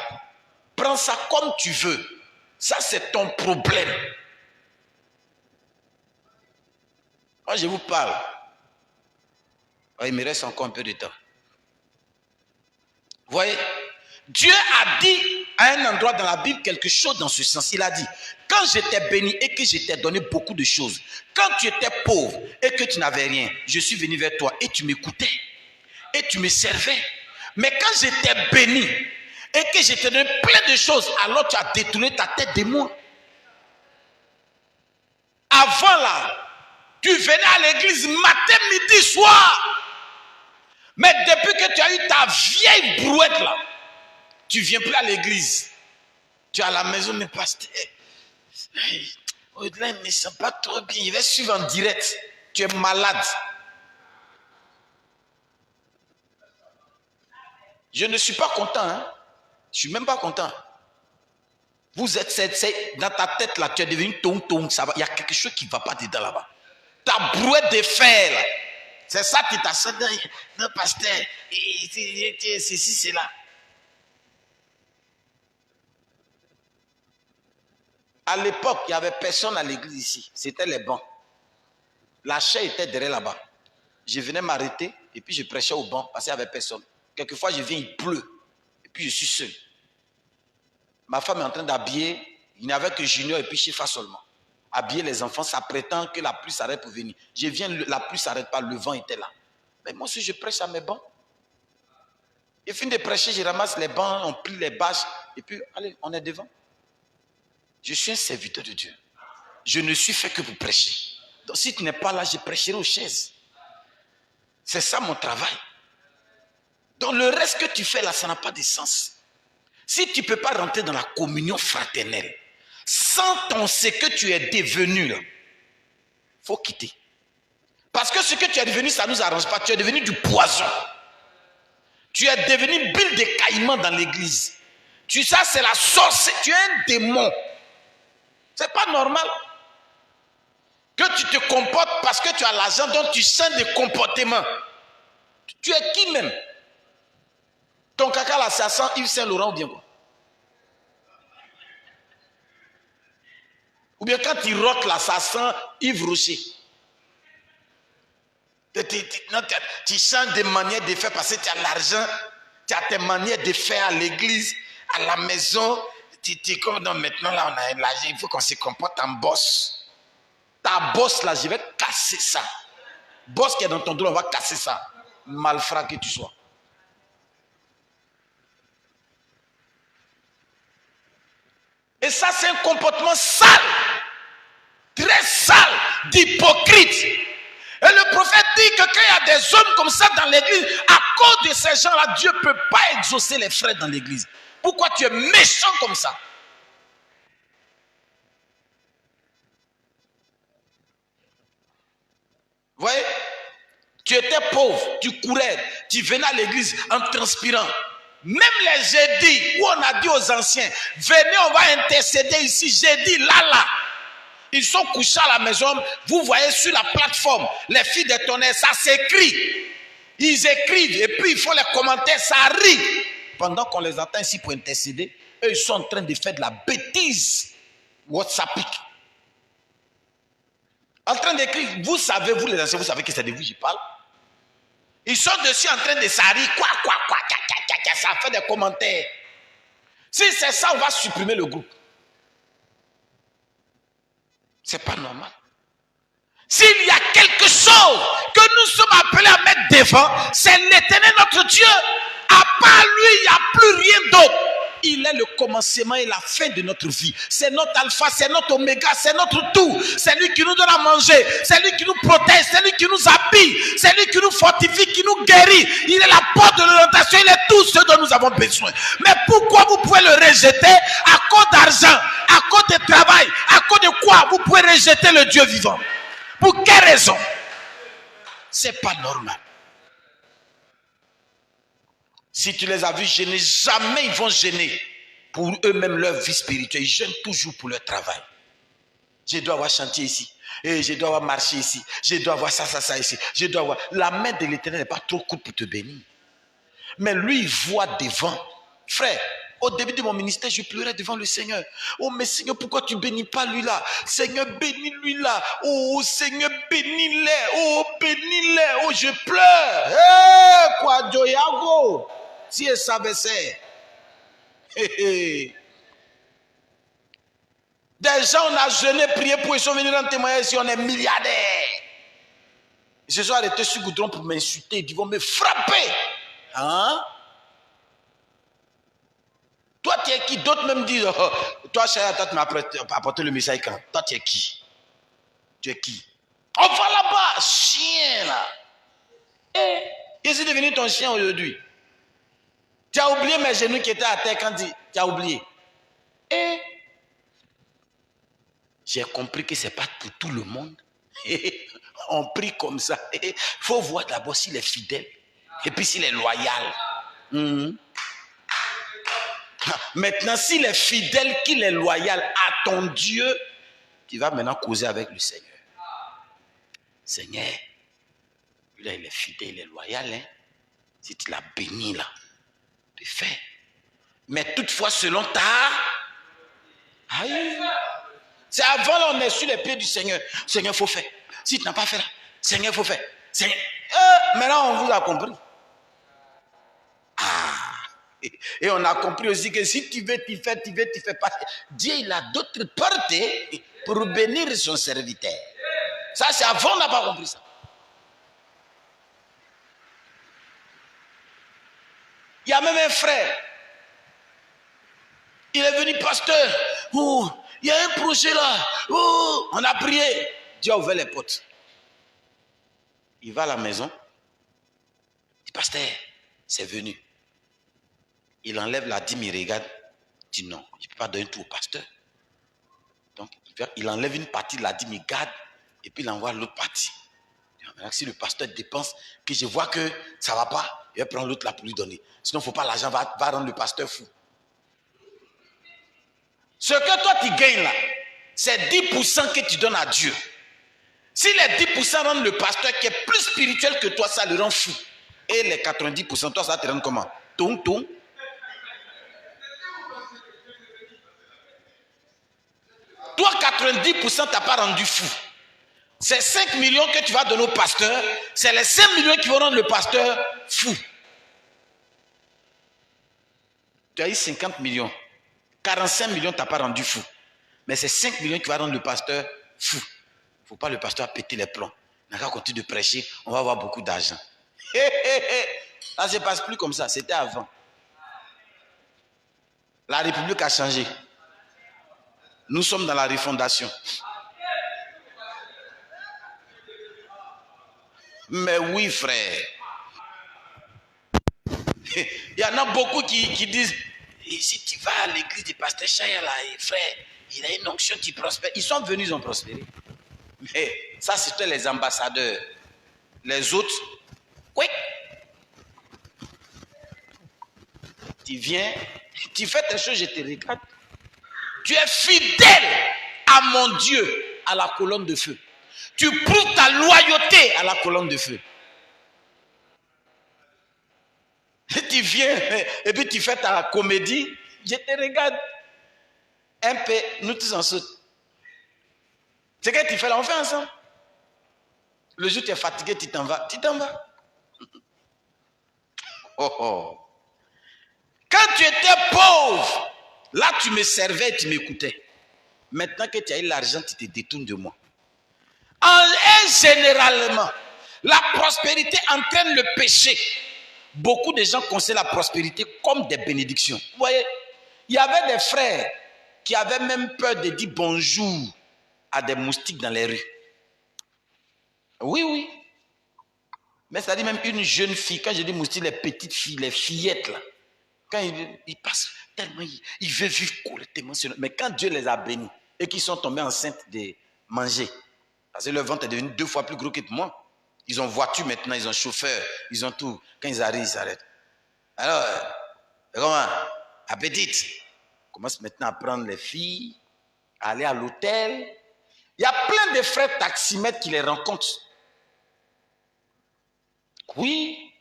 Prends ça comme tu veux. Ça, c'est ton problème. Moi, je vous parle. Il me reste encore un peu de temps. Vous voyez, Dieu a dit à un endroit dans la Bible quelque chose dans ce sens. Il a dit, quand je t'ai béni et que je t'ai donné beaucoup de choses, quand tu étais pauvre et que tu n'avais rien, je suis venu vers toi et tu m'écoutais et tu me servais. Mais quand je t'ai béni et que je t'ai donné plein de choses, alors tu as détourné ta tête de moi. Avant là, tu venais à l'église matin, midi, soir. Mais depuis que tu as eu ta vieille brouette là, tu ne viens plus à l'église. Tu es à la maison, mais pasteur, au-delà, il ne sent pas trop bien. Il va suivre en direct. Tu es malade. Je ne suis pas content. Hein? Je ne suis même pas content. Vous êtes, dans ta tête là, tu es devenu tong-tong. Il y a quelque chose qui ne va pas dedans là-bas. Ta brouette de fer là. C'est ça qui t'a dit. Non, pasteur, ceci, c'est là. À l'époque, il n'y avait personne à l'église ici. C'était les bancs. La chaire était derrière là-bas. Je venais m'arrêter et puis je prêchais au banc parce qu'il n'y avait personne. Quelquefois, je viens, il pleut. Et puis je suis seul. Ma femme est en train d'habiller. Il n'y avait que Junior et puis Chifa seulement. Habiller les enfants, ça prétend que la pluie s'arrête pour venir. Je viens, la pluie ne s'arrête pas, le vent était là. Mais moi aussi, je prêche à mes bancs. Et fin de prêcher, je ramasse les bancs, on plie les bâches. Et puis, allez, on est devant. Je suis un serviteur de Dieu. Je ne suis fait que pour prêcher. Donc si tu n'es pas là, je prêcherai aux chaises. C'est ça mon travail. Donc le reste que tu fais là, ça n'a pas de sens. Si tu ne peux pas rentrer dans la communion fraternelle, sans ce que tu es devenu là, il faut quitter. Parce que ce que tu es devenu, ça ne nous arrange pas. Tu es devenu du poison. Tu es devenu bile de caïman dans l'église. Ça, c'est la sorcellerie. Tu es un démon. C'est pas normal que tu te comportes parce que tu as l'argent, donc tu sens des comportements. Tu es qui même? Ton caca là, ça sent Yves Saint-Laurent ou bien quoi? Ou bien quand tu rotes là, ça sent Yves Rocher. Tu sens des manières de faire parce que tu as l'argent, tu as tes manières de faire à l'église, à la maison. Tu es comme non, maintenant là, on a l'argent, il faut qu'on se comporte en boss. Ta boss là, je vais casser ça. Boss qui est dans ton dos, on va casser ça. Malfrat que tu sois. Et ça, c'est un comportement sale. Très sale, d'hypocrite. Et le prophète dit que quand il y a des hommes comme ça dans l'église, à cause de ces gens-là, Dieu ne peut pas exaucer les frères dans l'église. Pourquoi tu es méchant comme ça? Vous voyez? Tu étais pauvre, tu courais, tu venais à l'église en transpirant. Même les jeudis où on a dit aux anciens, venez, on va intercéder ici, jeudi, là. Ils sont couchés à la maison, vous voyez sur la plateforme, les filles des tonnerres, ça s'écrit. Ils écrivent et puis ils font les commentaires, ça rit. Pendant qu'on les attend ici pour intercéder, eux, ils sont en train de faire de la bêtise WhatsAppique. En train d'écrire, vous savez, vous les anciens, vous savez que c'est de vous, j'y parle. Ils sont dessus en train de s'arrêter, quoi, ça fait des commentaires. Si c'est ça, on va supprimer le groupe. C'est pas normal. S'il y a quelque chose que nous sommes appelés à mettre devant, c'est l'Éternel notre Dieu. À part lui, il n'y a plus rien d'autre. Il est le commencement et la fin de notre vie. C'est notre alpha, c'est notre oméga, c'est notre tout. C'est lui qui nous donne à manger, c'est lui qui nous protège, c'est lui qui nous habille, c'est lui qui nous fortifie, qui nous guérit. Il est la porte de l'orientation, il est tout ce dont nous avons besoin. Mais pourquoi vous pouvez le rejeter? À cause d'argent, à cause de travail, à cause de quoi vous pouvez rejeter le Dieu vivant? Pour quelle raison? C'est pas normal. Si tu les as vus gêner, jamais ils vont gêner pour eux-mêmes leur vie spirituelle. Ils gênent toujours pour leur travail. Je dois avoir chantier ici. Et je dois avoir marché ici. Je dois avoir ça ici. Je dois avoir... La main de l'Éternel n'est pas trop courte pour te bénir. Mais lui, il voit devant. Frère, au début de mon ministère, je pleurais devant le Seigneur. Oh, mais Seigneur, pourquoi tu bénis pas lui là? Seigneur, bénis-lui là. Oh, Seigneur, bénis-les. Oh, bénis-les. Oh, je pleure. Hé, quoi, Joyago? Si elle savait ça. Des gens, on a jeûné, prié pour ils sont venus en témoigner si on est milliardaires. Ils se sont arrêtés sur Goudron pour m'insulter. Ils vont me frapper. Hein? qui? D'autres même disent, oh, toi, Chaya, toi, tu m'as apporté le message quand? Toi, tu es qui? Tu es qui? On va là-bas, chien là. Je suis devenu ton chien aujourd'hui. Tu as oublié mes genoux qui étaient à terre quand tu as oublié. J'ai compris que ce n'est pas pour tout le monde. On prie comme ça. Il faut voir d'abord s'il est fidèle et puis s'il est loyal. Maintenant, s'il est fidèle, qu'il est loyal à ton Dieu, tu vas maintenant causer avec le Seigneur. Seigneur, lui là, il est fidèle, il est loyal. Hein? Si tu l'as béni là, tu fais. Mais toutefois, selon ta... Aïe. C'est avant là, on est sur les pieds du Seigneur. Seigneur, il faut faire. Si tu n'as pas fait là, Seigneur, il faut faire. Seigneur. Maintenant, on vous a compris. Et on a compris aussi que si tu veux, tu fais pas. Dieu, il a d'autres portes pour bénir son serviteur. Ça, c'est avant, on n'a pas compris ça. Il y a même un frère. Il est venu pasteur. Oh, il y a un projet là. Oh, on a prié. Dieu a ouvert les portes. Il va à la maison. Il dit, pasteur, c'est venu. Il enlève la dîme, il regarde. Il dit non, je ne peux pas donner tout au pasteur. Donc, il enlève une partie de la dîme, il garde, et puis il envoie l'autre partie. Si le pasteur dépense, que je vois que ça ne va pas, il va prendre l'autre là pour lui donner. Sinon, il ne faut pas, l'argent va rendre le pasteur fou. Ce que toi tu gagnes là, c'est 10% que tu donnes à Dieu. Si les 10% rendent le pasteur qui est plus spirituel que toi, ça le rend fou. Et les 90%, toi, ça te rend comment? Toum, toum. Toi, 90%, tu n'as pas rendu fou. C'est 5 millions que tu vas donner au pasteur, c'est les 5 millions qui vont rendre le pasteur fou. Tu as eu 50 millions. 45 millions, tu n'as pas rendu fou. Mais c'est 5 millions qui vont rendre le pasteur fou. Il ne faut pas le pasteur péter les plombs. On va continuer de prêcher, on va avoir beaucoup d'argent. Ça ne se passe plus comme ça, c'était avant. La République a changé. Nous sommes dans la refondation. Mais oui, frère. Il y en a beaucoup qui disent, si tu vas à l'église du pasteur Chaya, là, frère, il a une onction qui prospère. Ils sont venus, ils ont prospéré. Mais ça, c'était les ambassadeurs. Les autres, oui. Tu viens, tu fais tes choses, je te regarde. Tu es fidèle à mon Dieu, à la colonne de feu. Tu prouves ta loyauté à la colonne de feu. Et tu viens et puis tu fais ta comédie, je te regarde. Un peu, nous tous en saute. Ce que tu fais là, on fait ensemble. Le jour où tu es fatigué, tu t'en vas. Tu t'en vas. Oh oh. Quand tu étais pauvre, là tu me servais et tu m'écoutais. Maintenant que tu as eu l'argent, tu te détournes de moi. Et généralement, la prospérité entraîne le péché. Beaucoup de gens considèrent la prospérité comme des bénédictions. Vous voyez, il y avait des frères qui avaient même peur de dire bonjour à des moustiques dans les rues. Oui, oui. Mais ça dit même une jeune fille, quand je dis moustique, les petites filles, les fillettes là, quand ils passent tellement, ils veulent vivre correctement. Mais quand Dieu les a bénis et qu'ils sont tombés enceintes de manger, parce que leur ventre est devenu 2 fois plus gros que moi. Ils ont voiture maintenant, ils ont chauffeur, ils ont tout. Quand ils arrivent, ils s'arrêtent. Alors, comment? Appétite. On commence maintenant à prendre les filles, à aller à l'hôtel. Il y a plein de frères taximètres qui les rencontrent. Oui.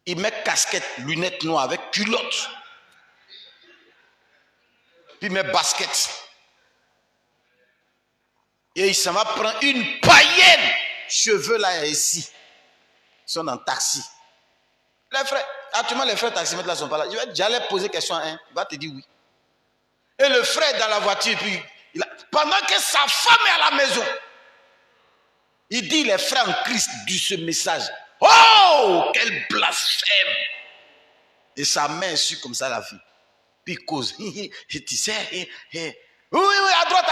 Ils mettent casquette, lunettes noires avec culotte. Puis ils mettent basket. Et il s'en va prendre une païenne. Cheveux là ici. Ils sont en taxi. Les frères, actuellement les frères taximètres là sont pas là. J'allais poser question à un. Il va te dire oui. Et le frère dans la voiture, puis pendant que sa femme est à la maison, il dit les frères en Christ du ce message. Oh, quel blasphème! Et sa main est sur comme ça la fille. Puis il cause. Tu sais, oui, à droite.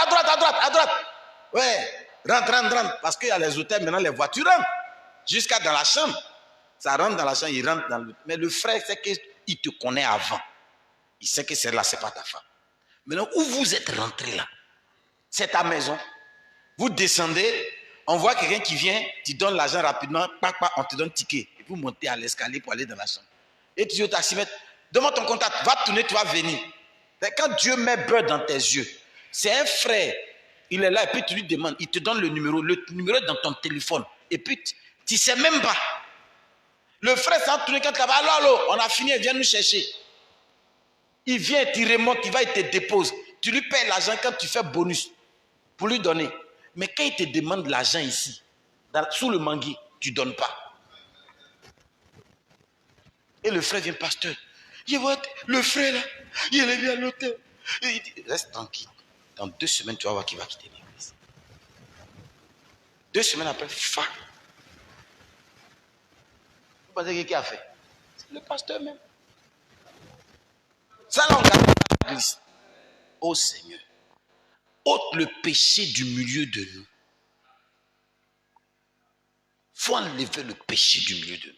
Ouais, rentre. Parce qu'il y a les hôtels, maintenant les voitures rentrent. Jusqu'à dans la chambre. Ça rentre dans la chambre, il rentre dans le... Mais le frère, c'est qu'il te connaît avant. Il sait que celle-là, ce n'est pas ta femme. Maintenant, où vous êtes rentré là? C'est ta maison. Vous descendez, on voit quelqu'un qui vient, tu donnes l'argent rapidement, on te donne ticket. Et vous montez à l'escalier pour aller dans la chambre. Et tu dis au taximètre, demande ton contact, va tourner, tu vas venir. Mais quand Dieu met beurre dans tes yeux, c'est un frère, il est là et puis tu lui demandes, il te donne le numéro est dans ton téléphone. Et puis tu ne sais même pas. Le frère s'est tourné quand tu vas, allô, on a fini, viens nous chercher. Il vient, tu remontes, il va, il te dépose. Tu lui payes l'argent quand tu fais bonus pour lui donner. Mais quand il te demande l'argent ici, sous le manguier, tu ne donnes pas. Et le frère vient, pasteur. Je vois le frère là, il est venu à l'hôtel. Il dit, reste tranquille. Dans 2 semaines, tu vas voir qu'il va quitter l'église. 2 semaines après, Vous pensez qui a fait? C'est le pasteur même. Ça là, on garde l'église. Oh Seigneur, ôte le péché du milieu de nous. Il faut enlever le péché du milieu de nous.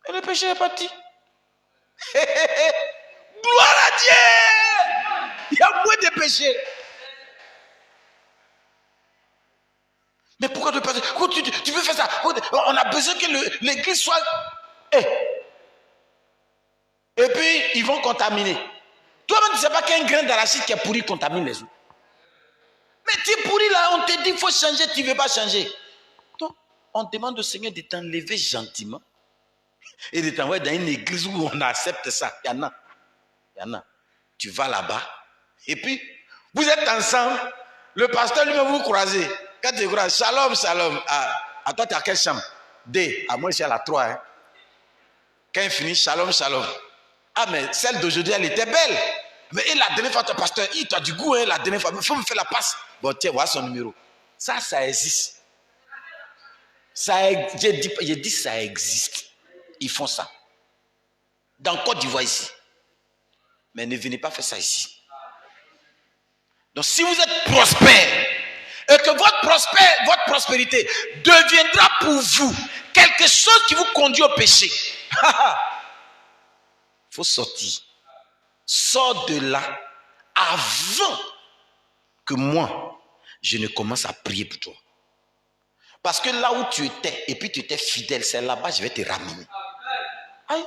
Et le péché est parti. Gloire à Dieu! Il y a moins de péché. Mais pourquoi tu veux faire ça? On a besoin que l'église soit... Et puis, ils vont contaminer. Toi-même, tu ne sais pas qu'un grain d'arachide qui est pourri contamine les autres. Mais tu es pourri là, on te dit qu'il faut changer, tu ne veux pas changer. Donc, on demande au Seigneur de t'enlever gentiment et de t'envoyer dans une église où on accepte ça. Il y en a. Tu vas là-bas et puis, vous êtes ensemble, le pasteur lui-même vous croisez. Quand tu croises, shalom. À toi, tu es à quelle chambre? D. À moi, je suis à la 3. Hein. Quand il finit, shalom. Ah, mais celle d'aujourd'hui, elle était belle. Mais la dernière fois, ton pasteur, il t'a du goût, hein, la dernière fois. Il faut me faire la passe. Bon, tiens, voilà son numéro. Ça existe. J'ai dit, ça existe. Ils font ça. Dans Côte d'Ivoire ici. Mais ne venez pas faire ça ici. Donc, si vous êtes prospère, et que votre prospérité deviendra pour vous quelque chose qui vous conduit au péché. Il faut sortir. Sors de là avant que moi, je ne commence à prier pour toi. Parce que là où tu étais, et puis tu étais fidèle, c'est là-bas, je vais te ramener. Aïe.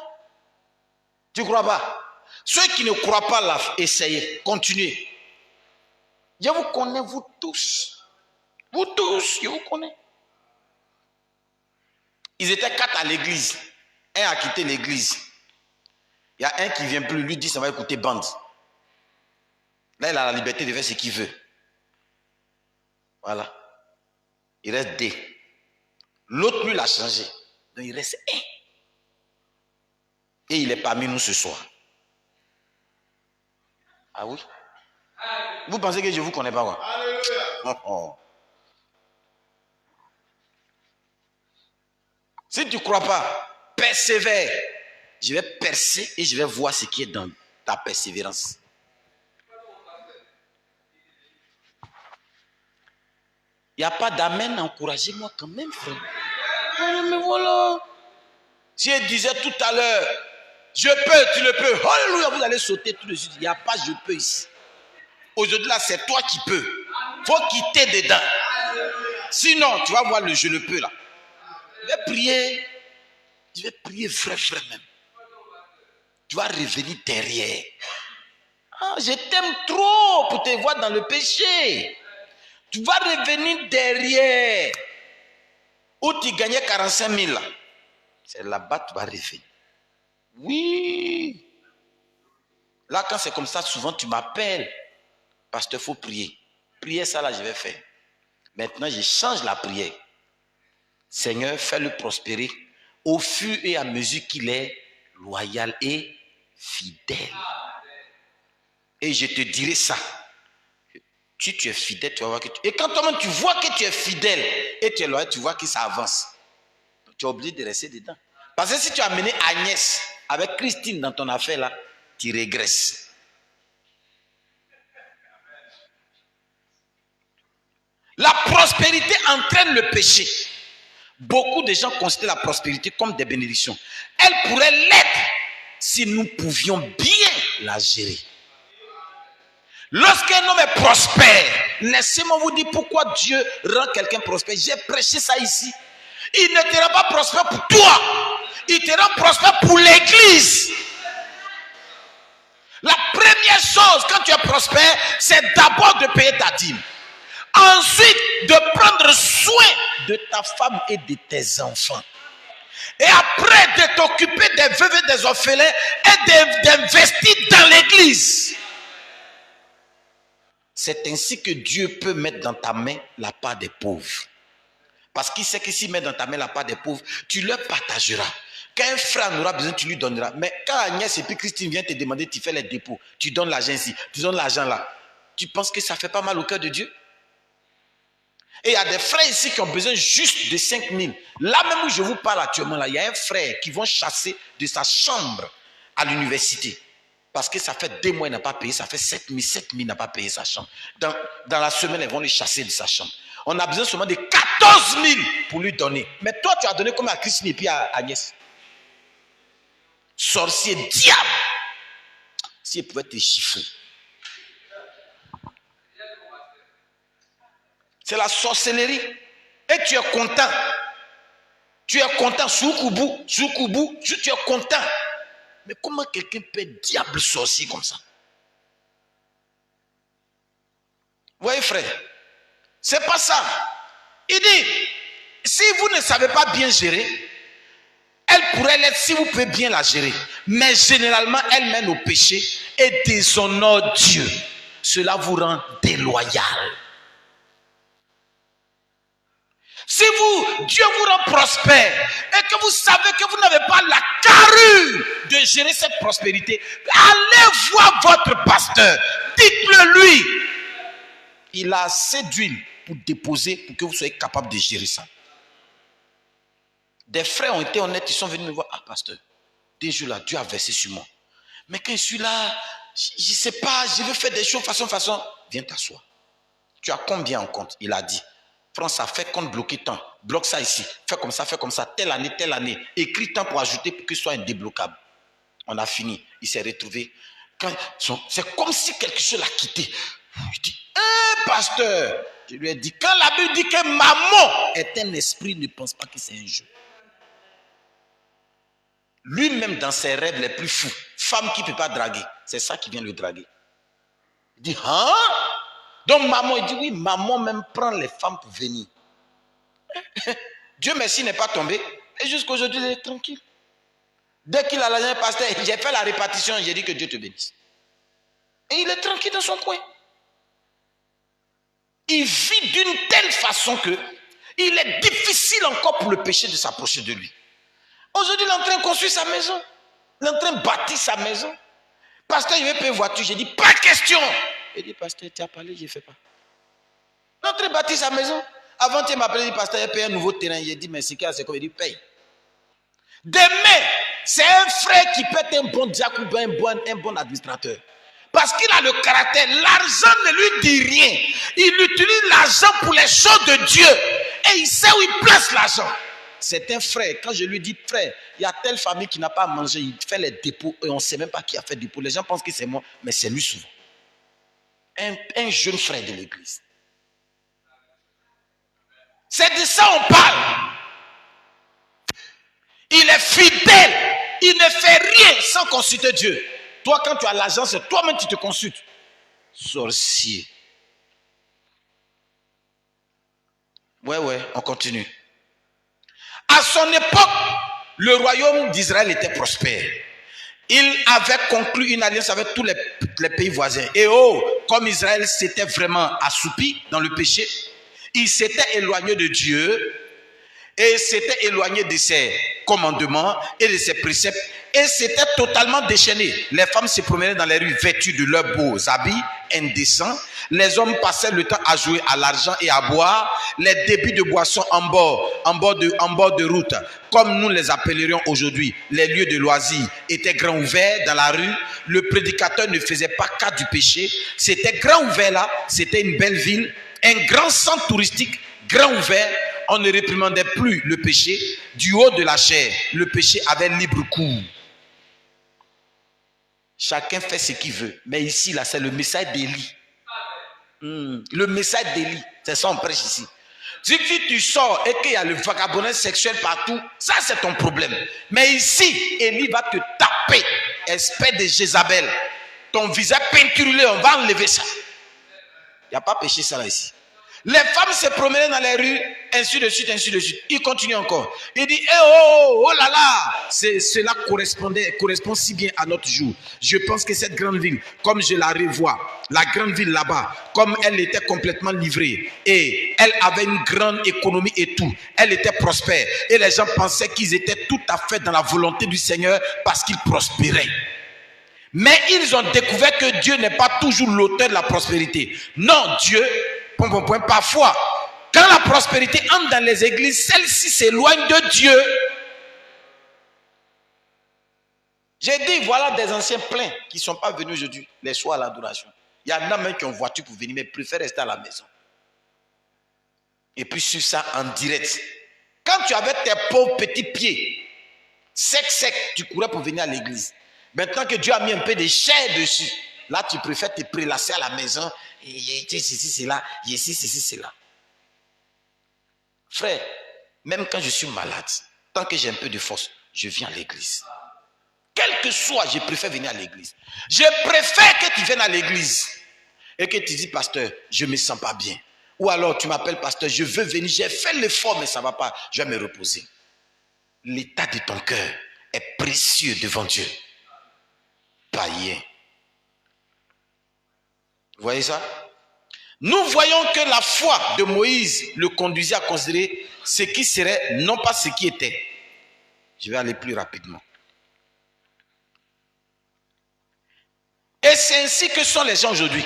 Tu ne crois pas? Ceux qui ne croient pas là, essayez, continuez. Je vous connais, vous tous. Vous tous, je vous connais. Ils étaient 4 à l'église. Un a quitté l'église. Il y a un qui ne vient plus, lui dit ça va écouter bande. Là, il a la liberté de faire ce qu'il veut. Voilà. Il reste 2. L'autre, lui, l'a changé. Donc, il reste 1. Et il est parmi nous ce soir. Ah oui? Vous pensez que je ne vous connais pas, quoi? Oh. Si tu ne crois pas, persévère. Je vais percer et je vais voir ce qui est dans ta persévérance. Il n'y a pas d'amen, encouragez-moi quand même, frère. Mais voilà. Si elle disait tout à l'heure, je peux, tu le peux. Alléluia, vous allez sauter tout de suite. Il n'y a pas je peux ici. Aujourd'hui, là, c'est toi qui peux. Il faut quitter dedans. Sinon, tu vas voir le je le peux là. Je vais prier vrai même. Tu vas revenir derrière. Ah, je t'aime trop pour te voir dans le péché. Tu vas revenir derrière. Où tu gagnais 45 000 là. C'est là-bas que tu vas revenir. Oui. Là, quand c'est comme ça, souvent tu m'appelles. Parce qu'il faut prier. Prier ça là, je vais faire. Maintenant, je change la prière. Seigneur, fais-le prospérer au fur et à mesure qu'il est loyal et fidèle. Et je te dirai ça. Si tu es fidèle, tu vas voir que Et quand toi-même tu vois que tu es fidèle et tu es loyal, tu vois que ça avance. Donc, tu es obligé de rester dedans. Parce que si tu as amené Agnès avec Christine dans ton affaire là, tu régresses. La prospérité entraîne le péché. Beaucoup de gens considèrent la prospérité comme des bénédictions. Elle pourrait l'être si nous pouvions bien la gérer. Lorsqu'un homme est prospère, laissez-moi vous dire pourquoi Dieu rend quelqu'un prospère. J'ai prêché ça ici. Il ne te rend pas prospère pour toi. Il te rend prospère pour l'église. La première chose quand tu es prospère, c'est d'abord de payer ta dîme. Ensuite, de prendre soin de ta femme et de tes enfants. Et après, de t'occuper des veuves et des orphelins et d'investir dans l'église. C'est ainsi que Dieu peut mettre dans ta main la part des pauvres. Parce qu'il sait que s'il met dans ta main la part des pauvres, tu leur partageras. Quand un frère en aura besoin, tu lui donneras. Mais quand Agnès et puis Christine viennent te demander, tu fais les dépôts, tu donnes l'argent ici, tu donnes l'argent là. Tu penses que ça ne fait pas mal au cœur de Dieu? Et il y a des frères ici qui ont besoin juste de 5 000. Là même où je vous parle actuellement, là, il y a un frère qui va chasser de sa chambre à l'université. Parce que ça fait 2 mois qu'il n'a pas payé, ça fait 7 000 il n'a pas payé sa chambre. Dans la semaine, ils vont le chasser de sa chambre. On a besoin seulement de 14 000 pour lui donner. Mais toi, tu as donné combien à Christine et puis à Agnès? Sorcier, diable! Si elle pouvait te chiffrer. C'est la sorcellerie. Et tu es content. Tu es content. Soukoubou, tu es content. Mais comment quelqu'un peut être diable sorcier comme ça? Vous voyez, frère? C'est pas ça. Il dit, si vous ne savez pas bien gérer, elle pourrait l'être si vous pouvez bien la gérer. Mais généralement, elle mène au péché et déshonore Dieu. Cela vous rend déloyal. Si Dieu vous rend prospère et que vous savez que vous n'avez pas la carrure de gérer cette prospérité, allez voir votre pasteur. Dites-le lui. Il a assez d'huile pour déposer pour que vous soyez capable de gérer ça. Des frères ont été honnêtes, ils sont venus me voir. Ah, pasteur, des jours là, Dieu a versé sur moi. Mais quand je suis là, je ne sais pas, je veux faire des choses façon. Viens t'asseoir. Tu as combien en compte? Il a dit. Prends ça, fais compte bloqué tant. Bloque ça ici. Fais comme ça. Telle année. Écris tant pour ajouter pour que ce soit indébloquable. On a fini. Il s'est retrouvé. C'est comme si quelque chose l'a quitté. Je dis, pasteur. Je lui ai dit, quand la Bible dit que maman est un esprit, ne pense pas que c'est un jeu. Lui-même dans ses rêves les plus fous, femme qui ne peut pas draguer, c'est ça qui vient le draguer. Il dit, hein? Donc maman, il dit, oui, maman même prend les femmes pour venir. Dieu merci n'est pas tombé. Et jusqu'aujourd'hui, il est tranquille. Dès qu'il a l'argent, pasteur, j'ai fait la répartition, j'ai dit que Dieu te bénisse. Et il est tranquille dans son coin. Il vit d'une telle façon que il est difficile encore pour le péché de s'approcher de lui. Aujourd'hui, il est en train de construire sa maison. Il est en train de bâtir sa maison. Pasteur, je vais payer une voiture. J'ai dit, pas de question. Il dit, pasteur, tu as parlé, je ne fais pas. Il est en train de bâtir sa maison. Avant, tu m'as appelé, il dit, pasteur, il paye un nouveau terrain. J'ai dit, mais c'est quoi, c'est quoi? Il dit, paye. Demain, c'est un frère qui peut être un bon diacre ou un bon administrateur. Parce qu'il a le caractère. L'argent ne lui dit rien. Il utilise l'argent pour les choses de Dieu. Et il sait où il place l'argent. C'est un frère. Quand je lui dis, frère, il y a telle famille qui n'a pas mangé. Il fait les dépôts et on ne sait même pas qui a fait le dépôt. Les gens pensent que c'est moi, mais c'est lui souvent. Un jeune frère de l'église. C'est de ça on parle. Il est fidèle. Il ne fait rien sans consulter Dieu. Toi, quand tu as l'argent, c'est toi-même qui te consultes. Sorcier. Ouais, on continue. À son époque, le royaume d'Israël était prospère. Il avait conclu une alliance avec tous les pays voisins. Et comme Israël s'était vraiment assoupi dans le péché, il s'était éloigné de Dieu et s'était éloigné de ses commandements et de ses préceptes et s'était totalement déchaîné. Les femmes se promenaient dans les rues vêtues de leurs beaux habits indécents. Les hommes passaient le temps à jouer à l'argent et à boire. Les débits de boissons en bord de route, comme nous les appellerions aujourd'hui, les lieux de loisirs, étaient grands ouverts dans la rue. Le prédicateur ne faisait pas cas du péché. C'était grand ouvert là, c'était une belle ville, un grand centre touristique, grand ouvert. On ne réprimandait plus le péché. Du haut de la chair, le péché avait libre cours. Chacun fait ce qu'il veut. Mais ici, là, c'est le message d'Élie. Le message d'Élie. C'est ça, on prêche ici. Si tu sors et qu'il y a le vagabondage sexuel partout, ça, c'est ton problème. Mais ici, Élie va te taper, espèce de Jézabel. Ton visage peinturé, on va enlever ça. Il n'y a pas péché ça là ici. Les femmes se promenaient dans les rues, ainsi de suite, ainsi de suite. Il continue encore. Il dit, oh là là, cela correspond si bien à notre jour. Je pense que cette grande ville, comme je la revois, la grande ville là-bas, comme elle était complètement livrée, et elle avait une grande économie et tout, elle était prospère, et les gens pensaient qu'ils étaient tout à fait dans la volonté du Seigneur parce qu'ils prospéraient. Mais ils ont découvert que Dieu n'est pas toujours l'auteur de la prospérité. Non, Dieu, parfois, quand la prospérité entre dans les églises, celle-ci s'éloigne de Dieu. J'ai dit, voilà des anciens pleins qui ne sont pas venus aujourd'hui, les soirs à l'adoration. Il y en a même qui ont voiture pour venir, mais préfèrent rester à la maison. Et puis sur ça, en direct. Quand tu avais tes pauvres petits pieds, secs, tu courais pour venir à l'église. Maintenant que Dieu a mis un peu de chair dessus, là tu préfères te prélasser à la maison. Et ceci, c'est là. Ici, ceci, c'est là. Frère, même quand je suis malade, tant que j'ai un peu de force, je viens à l'église. Quel que soit, je préfère venir à l'église. Je préfère que tu viennes à l'église et que tu dis, pasteur, je ne me sens pas bien. Ou alors tu m'appelles, pasteur, je veux venir, j'ai fait l'effort, mais ça ne va pas, je vais me reposer. L'état de ton cœur est précieux devant Dieu. Païen. Vous voyez ça? Nous voyons que la foi de Moïse le conduisait à considérer ce qui serait, non pas ce qui était. Je vais aller plus rapidement. Et c'est ainsi que sont les gens aujourd'hui.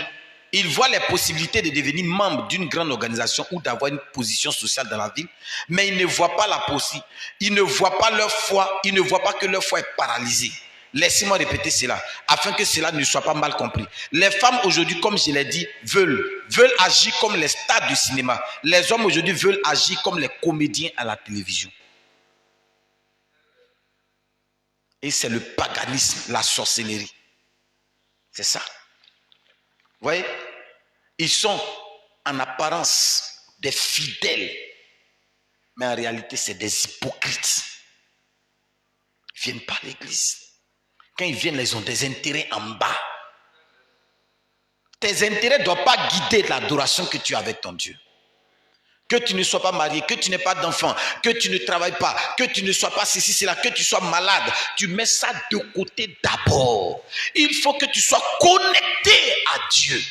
Ils voient les possibilités de devenir membre d'une grande organisation ou d'avoir une position sociale dans la ville, mais ils ne voient pas la possibilité. Ils ne voient pas leur foi, ils ne voient pas que leur foi est paralysée. Laissez-moi répéter cela, afin que cela ne soit pas mal compris. Les femmes aujourd'hui, comme je l'ai dit, veulent agir comme les stars du cinéma. Les hommes aujourd'hui veulent agir comme les comédiens à la télévision. Et c'est le paganisme, la sorcellerie. C'est ça. Vous voyez? Ils sont en apparence des fidèles, mais en réalité, c'est des hypocrites. Ils ne viennent pas à l'église. Quand ils viennent, ils ont des intérêts en bas. Tes intérêts ne doivent pas guider l'adoration que tu as avec ton Dieu. Que tu ne sois pas marié, que tu n'aies pas d'enfant, que tu ne travailles pas, que tu ne sois pas ceci, cela, que tu sois malade. Tu mets ça de côté d'abord. Il faut que tu sois connecté à Dieu.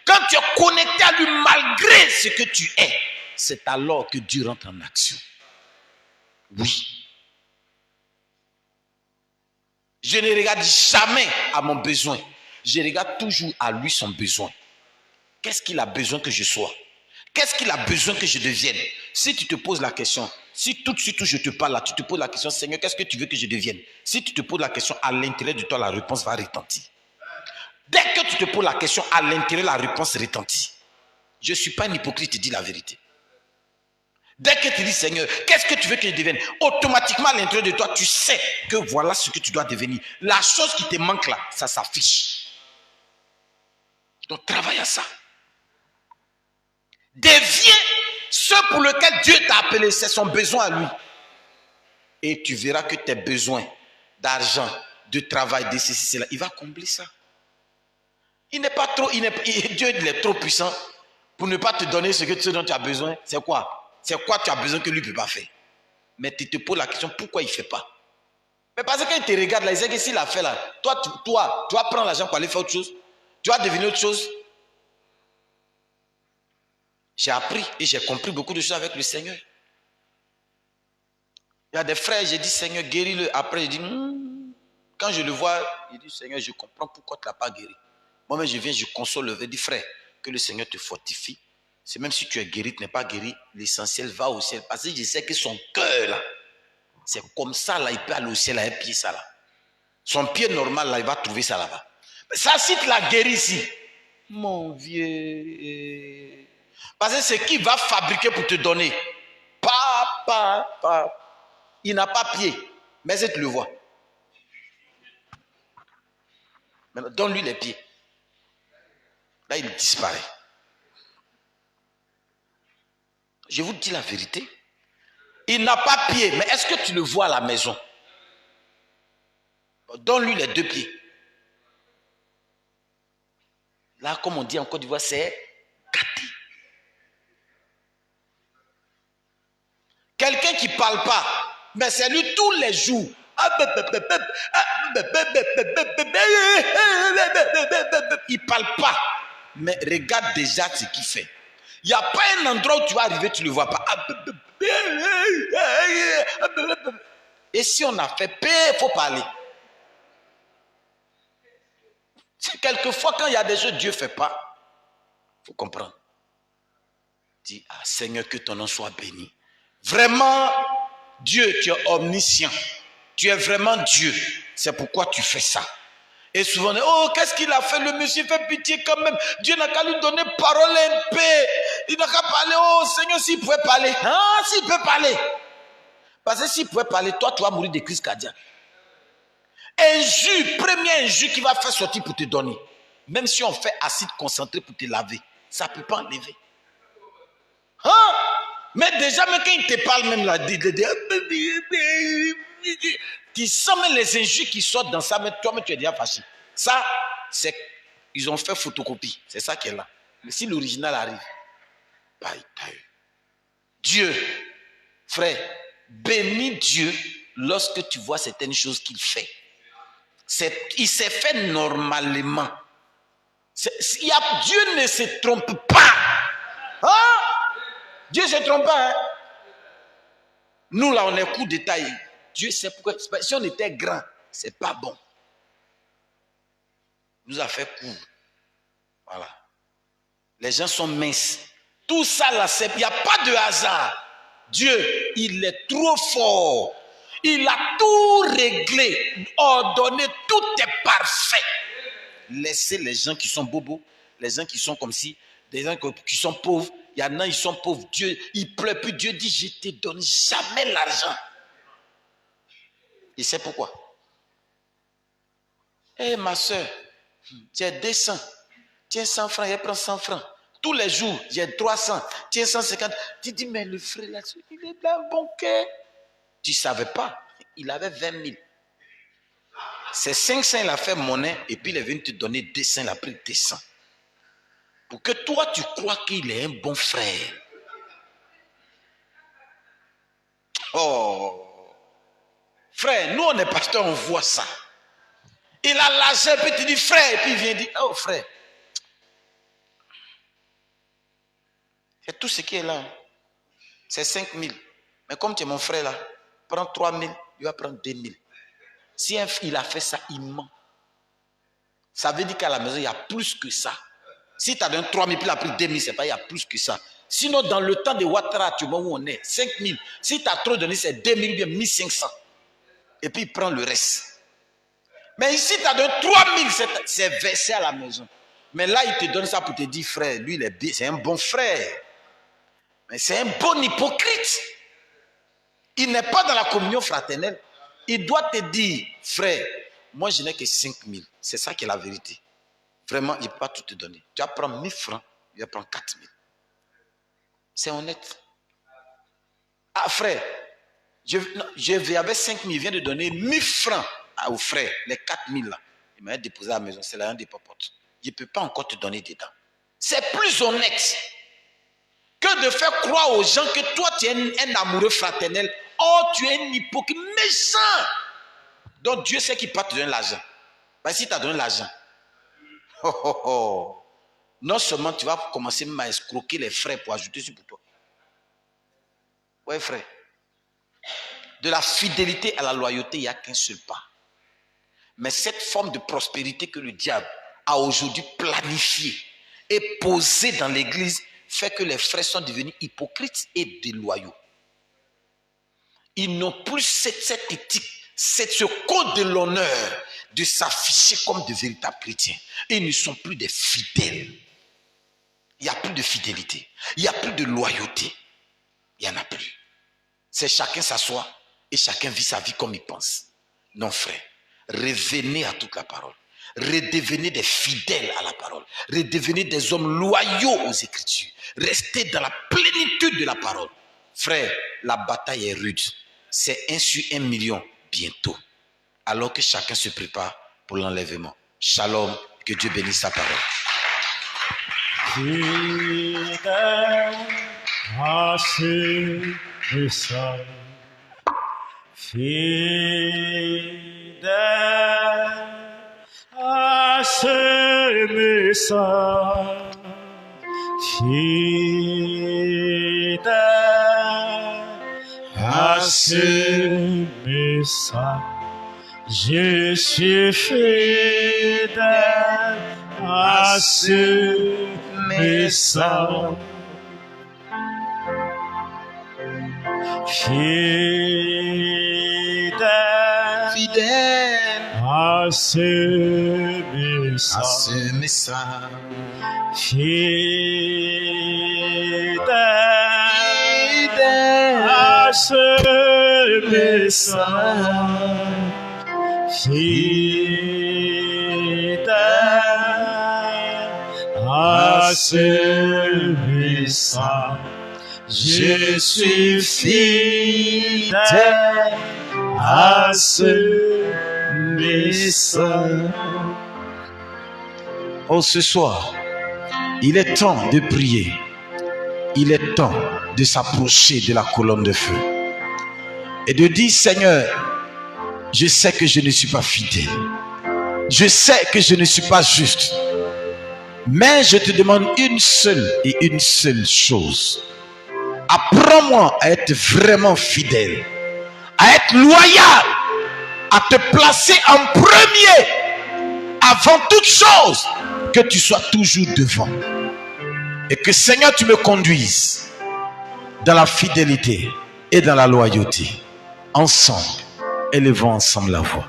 Quand tu es connecté à lui malgré ce que tu es, c'est alors que Dieu rentre en action. Oui. Je ne regarde jamais à mon besoin. Je regarde toujours à lui son besoin. Qu'est-ce qu'il a besoin que je sois? Qu'est-ce qu'il a besoin que je devienne? Si tu te poses la question, si tout de suite où je te parle là, tu te poses la question, Seigneur, qu'est-ce que tu veux que je devienne? Si tu te poses la question, à l'intérieur de toi, la réponse va retentir. Dès que tu te poses la question, à l'intérieur, la réponse retentit. Je ne suis pas un hypocrite, je dis la vérité. Dès que tu dis, Seigneur, qu'est-ce que tu veux que je devienne? Automatiquement, à l'intérieur de toi, tu sais que voilà ce que tu dois devenir. La chose qui te manque là, ça s'affiche. Donc, travaille à ça. Deviens ce pour lequel Dieu t'a appelé, c'est son besoin à lui. Et tu verras que tes besoins d'argent, de travail, de ceci, cela, il va combler ça. Il n'est pas trop, Dieu il est trop puissant pour ne pas te donner ce dont tu as besoin. C'est quoi? C'est quoi tu as besoin que lui ne peut pas faire? Mais tu te poses la question, pourquoi il ne fait pas? Mais parce qu'il te regarde là, il sait que s'il a fait là, toi, tu vas prendre l'argent pour aller faire autre chose. Tu vas devenir autre chose. J'ai appris et j'ai compris beaucoup de choses avec le Seigneur. Il y a des frères, j'ai dit, Seigneur, guéris-le. Après, j'ai dit, quand je le vois, il dit, Seigneur, je comprends pourquoi tu ne l'as pas guéri. Moi-même, je viens, je console le verre, dis frère, que le Seigneur te fortifie. C'est même si tu es guéri, tu n'es pas guéri, l'essentiel va au ciel. Parce que je sais que son cœur, là, c'est comme ça, là, il peut aller au ciel à un pied, ça, là. Son pied normal, là, il va trouver ça là-bas. Mais ça, si tu l'as guéri ici, mon vieux. Parce que c'est qui va fabriquer pour te donner. Il n'a pas pied, mais tu le vois. Maintenant, donne-lui les pieds. Là, il disparaît. Je vous dis la vérité. Il n'a pas pied, mais est-ce que tu le vois à la maison? Donne-lui les 2 pieds. Là, comme on dit en Côte d'Ivoire, c'est gâté. Quelqu'un qui ne parle pas, mais c'est lui tous les jours. Il ne parle pas, mais regarde déjà ce qu'il fait. Il n'y a pas un endroit où tu vas arriver, tu ne le vois pas. Et si on a fait paix, il faut parler. Quelquefois, quand il y a des choses que Dieu ne fait pas, il faut comprendre. Dis, ah Seigneur, que ton nom soit béni. Vraiment, Dieu, tu es omniscient. Tu es vraiment Dieu. C'est pourquoi tu fais ça. Et souvent, on dit, oh, qu'est-ce qu'il a fait? Le monsieur fait pitié quand même. Dieu n'a qu'à lui donner parole et paix. Il n'a qu'à parler. Oh, Seigneur, s'il pouvait parler. Ah, s'il peut parler. Parce que s'il pouvait parler, toi, tu vas mourir de crise cardiaque. Injure, premier injure qui va faire sortir pour te donner. Même si on fait acide concentré pour te laver, ça ne peut pas enlever. Hein? Mais déjà, même quand il te parle, même là, tu sens même les injures qui sortent dans ça, mais toi-même tu es déjà fâché. Ça, c'est ils ont fait photocopie. C'est ça qui est là. Mais si l'original arrive, Dieu, frère, bénis Dieu lorsque tu vois certaines choses qu'il fait. Il s'est fait normalement. Dieu ne se trompe pas. Hein? Dieu ne se trompe pas. Hein? Nous, là, on est coup de taille. Dieu sait pourquoi. Si on était grand, c'est pas bon. Il nous a fait court. Voilà. Les gens sont minces. Tout ça, là, il n'y a pas de hasard. Dieu, il est trop fort. Il a tout réglé, ordonné, tout est parfait. Laissez les gens qui sont bobos, les gens qui sont comme si, des gens qui sont pauvres. Il y en a, ils sont pauvres. Dieu, il pleure. Puis Dieu dit, je ne te donne jamais l'argent. Et c'est pourquoi. Eh ma soeur, tu as 200. Tiens 100 francs, il prend 100 francs. Tous les jours, j'ai 300. Tiens 150. Tu dis, mais le frère là, il est d'un bon cœur. Tu ne savais pas. Il avait 20 000. C'est 500, il a fait monnaie. Et puis il est venu te donner 200, il a pris 200. Pour que toi, tu crois qu'il est un bon frère. Oh. Frère, nous, on est pasteur, on voit ça. Il a l'argent, puis tu dis, frère. Et puis il vient dire, oh frère. C'est tout ce qui est là. C'est 5 000. Mais comme tu es mon frère là, prends 3 000, il va prendre 2 000. Si il a fait ça, il ment. Ça veut dire qu'à la maison, il y a plus que ça. Si tu as donné 3 000, puis il a pris 2 000, c'est pas, il y a plus que ça. Sinon, dans le temps de Ouattara, tu vois où on est, 5 000. Si tu as trop donné, c'est 2 000 bien 1 500. Et puis il prend le reste. Mais ici, tu as donné 3 000, c'est versé à la maison. Mais là, il te donne ça pour te dire, frère, lui, c'est un bon frère. Mais c'est un bon hypocrite. Il n'est pas dans la communion fraternelle. Il doit te dire, frère, moi je n'ai que 5 000. C'est ça qui est la vérité. Vraiment, il ne peut pas tout te donner. Tu vas prendre 1 000 francs, il va prendre 4 000. C'est honnête. Ah frère, j'avais 5 000, il vient de donner 1 000 francs au frère, les 4 000 là. Il m'a déposé à la maison, c'est l'un des popotes. Je ne peux pas encore te donner dedans. C'est plus honnête que de faire croire aux gens que toi tu es un amoureux fraternel. Oh, tu es un hypocrite méchant. Donc Dieu sait qu'il ne peut pas te donner l'argent. Mais si tu as donné l'argent, non seulement tu vas commencer à escroquer les frères pour ajouter sur pour toi. Ouais frère. De la fidélité à la loyauté, il n'y a qu'un seul pas. Mais cette forme de prospérité que le diable a aujourd'hui planifié et posé dans l'église fait que les frères sont devenus hypocrites et déloyaux. Ils n'ont plus cette éthique, ce code de l'honneur de s'afficher comme de véritables chrétiens. Ils ne sont plus des fidèles. Il n'y a plus de fidélité. Il n'y a plus de loyauté. Il n'y en a plus. C'est chacun s'assoit et chacun vit sa vie comme il pense. Non, frère, revenez à toute la parole. Redevenez des fidèles à la parole. Redevenez des hommes loyaux aux Écritures. Restez dans la plénitude de la parole. Frère, la bataille est rude. C'est 1 sur 1 million bientôt. Alors que chacun se prépare pour l'enlèvement. Shalom, que Dieu bénisse sa parole. Fidèle à ses messages, fidèle à ses messages, fidèle à ses messages, je suis fidèle à ce message. Fidèle à ce message. Fidèle à ce message. Fidèle à ce message, je suis fidèle à ce message. Oh, ce soir, il est temps de prier. Il est temps de s'approcher de la colonne de feu et de dire: Seigneur, je sais que je ne suis pas fidèle. Je sais que je ne suis pas juste. Mais je te demande une seule chose. Apprends-moi à être vraiment fidèle, à être loyal, à te placer en premier, avant toute chose, que tu sois toujours devant. Et que, Seigneur, tu me conduises dans la fidélité et dans la loyauté. Ensemble, élevons ensemble la voix.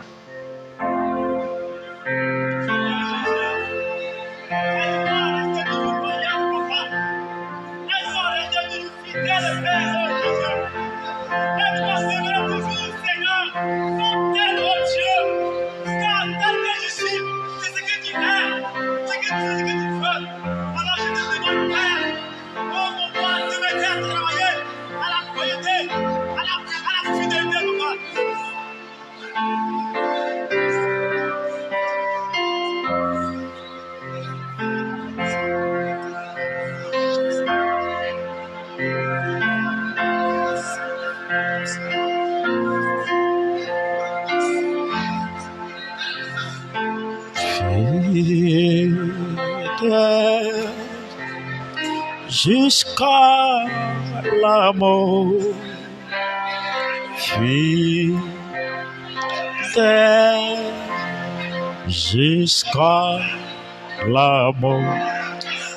Fidèle jusqu'à la mort, fidèle jusqu'à la mort,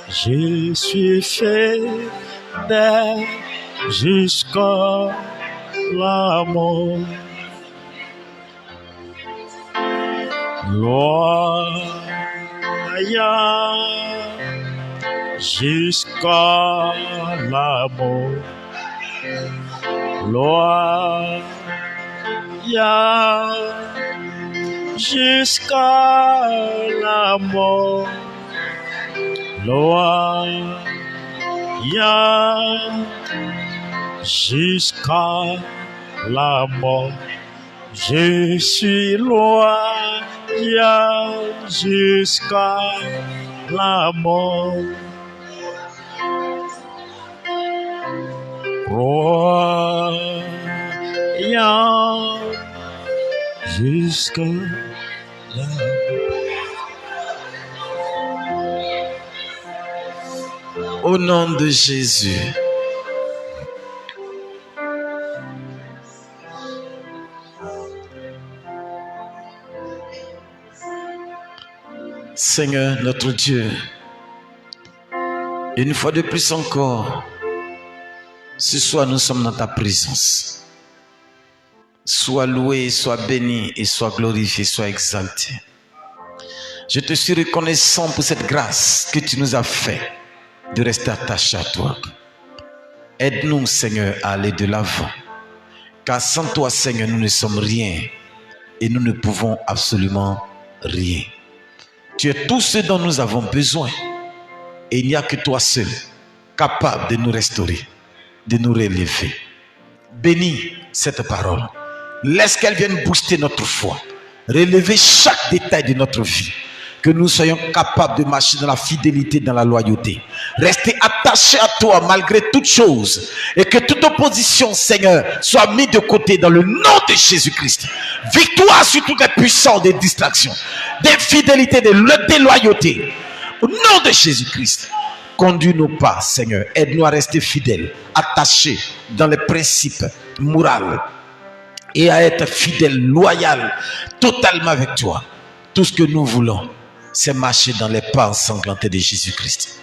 je suis fidèle jusqu'à la mort. Loyal jusqu'à la mort. Loyal jusqu'à la mort. Loyal jusqu'à la mort. Je suis loyal jusqu'à la mort. Royal jusqu'à la mort. Au nom de Jésus. Seigneur notre Dieu, une fois de plus encore, ce soir nous sommes dans ta présence. Sois loué, sois béni et sois glorifié, sois exalté. Je te suis reconnaissant pour cette grâce que tu nous as fait de rester attaché à toi. Aide-nous, Seigneur, à aller de l'avant. Car sans toi, Seigneur, nous ne sommes rien et nous ne pouvons absolument rien. Tu es tout ce dont nous avons besoin et il n'y a que toi seul capable de nous restaurer, de nous relever. Bénis cette parole. Laisse qu'elle vienne booster notre foi, relever chaque détail de notre vie. Que nous soyons capables de marcher dans la fidélité, dans la loyauté. Rester attachés à toi malgré toutes choses. Et que toute opposition, Seigneur, soit mise de côté dans le nom de Jésus-Christ. Victoire sur toutes les puissances des distractions, des fidélités, des déloyautés. Au nom de Jésus-Christ, conduis-nous pas, Seigneur. Aide-nous à rester fidèles, attachés dans les principes moraux. Et à être fidèles, loyaux, totalement avec toi. Tout ce que nous voulons, c'est marcher dans les pas ensanglantés de Jésus-Christ.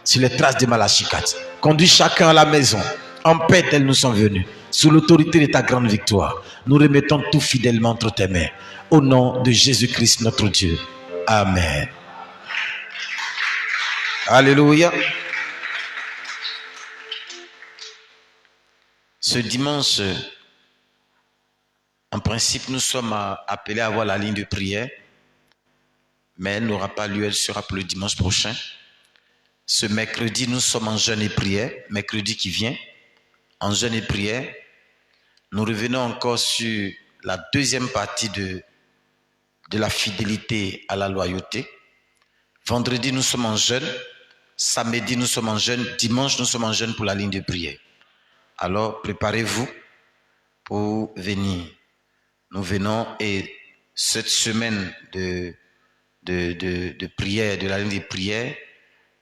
Sur les traces de Malachie 4. Conduis chacun à la maison. En paix, tels nous sommes venus. Sous l'autorité de ta grande victoire. Nous remettons tout fidèlement entre tes mains. Au nom de Jésus-Christ, notre Dieu. Amen. Alléluia. Ce dimanche, en principe, nous sommes appelés à avoir la ligne de prière. Mais elle n'aura pas lieu, elle sera pour le dimanche prochain. Ce mercredi, nous sommes en jeûne et prière, mercredi qui vient, en jeûne et prière. Nous revenons encore sur la deuxième partie de la fidélité à la loyauté. Vendredi, nous sommes en jeûne. Samedi, nous sommes en jeûne. Dimanche, nous sommes en jeûne pour la ligne de prière. Alors, préparez-vous pour venir. Nous venons et cette semaine de prière, de la ligne de prière,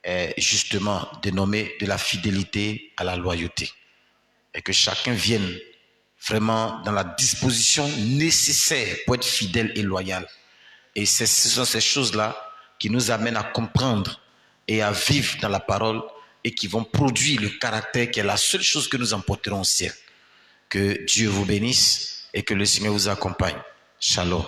est justement dénommée de la fidélité à la loyauté. Et que chacun vienne vraiment dans la disposition nécessaire pour être fidèle et loyal. Et ce sont ces choses-là qui nous amènent à comprendre et à vivre dans la parole et qui vont produire le caractère qui est la seule chose que nous emporterons au ciel. Que Dieu vous bénisse et que le Seigneur vous accompagne. Shalom.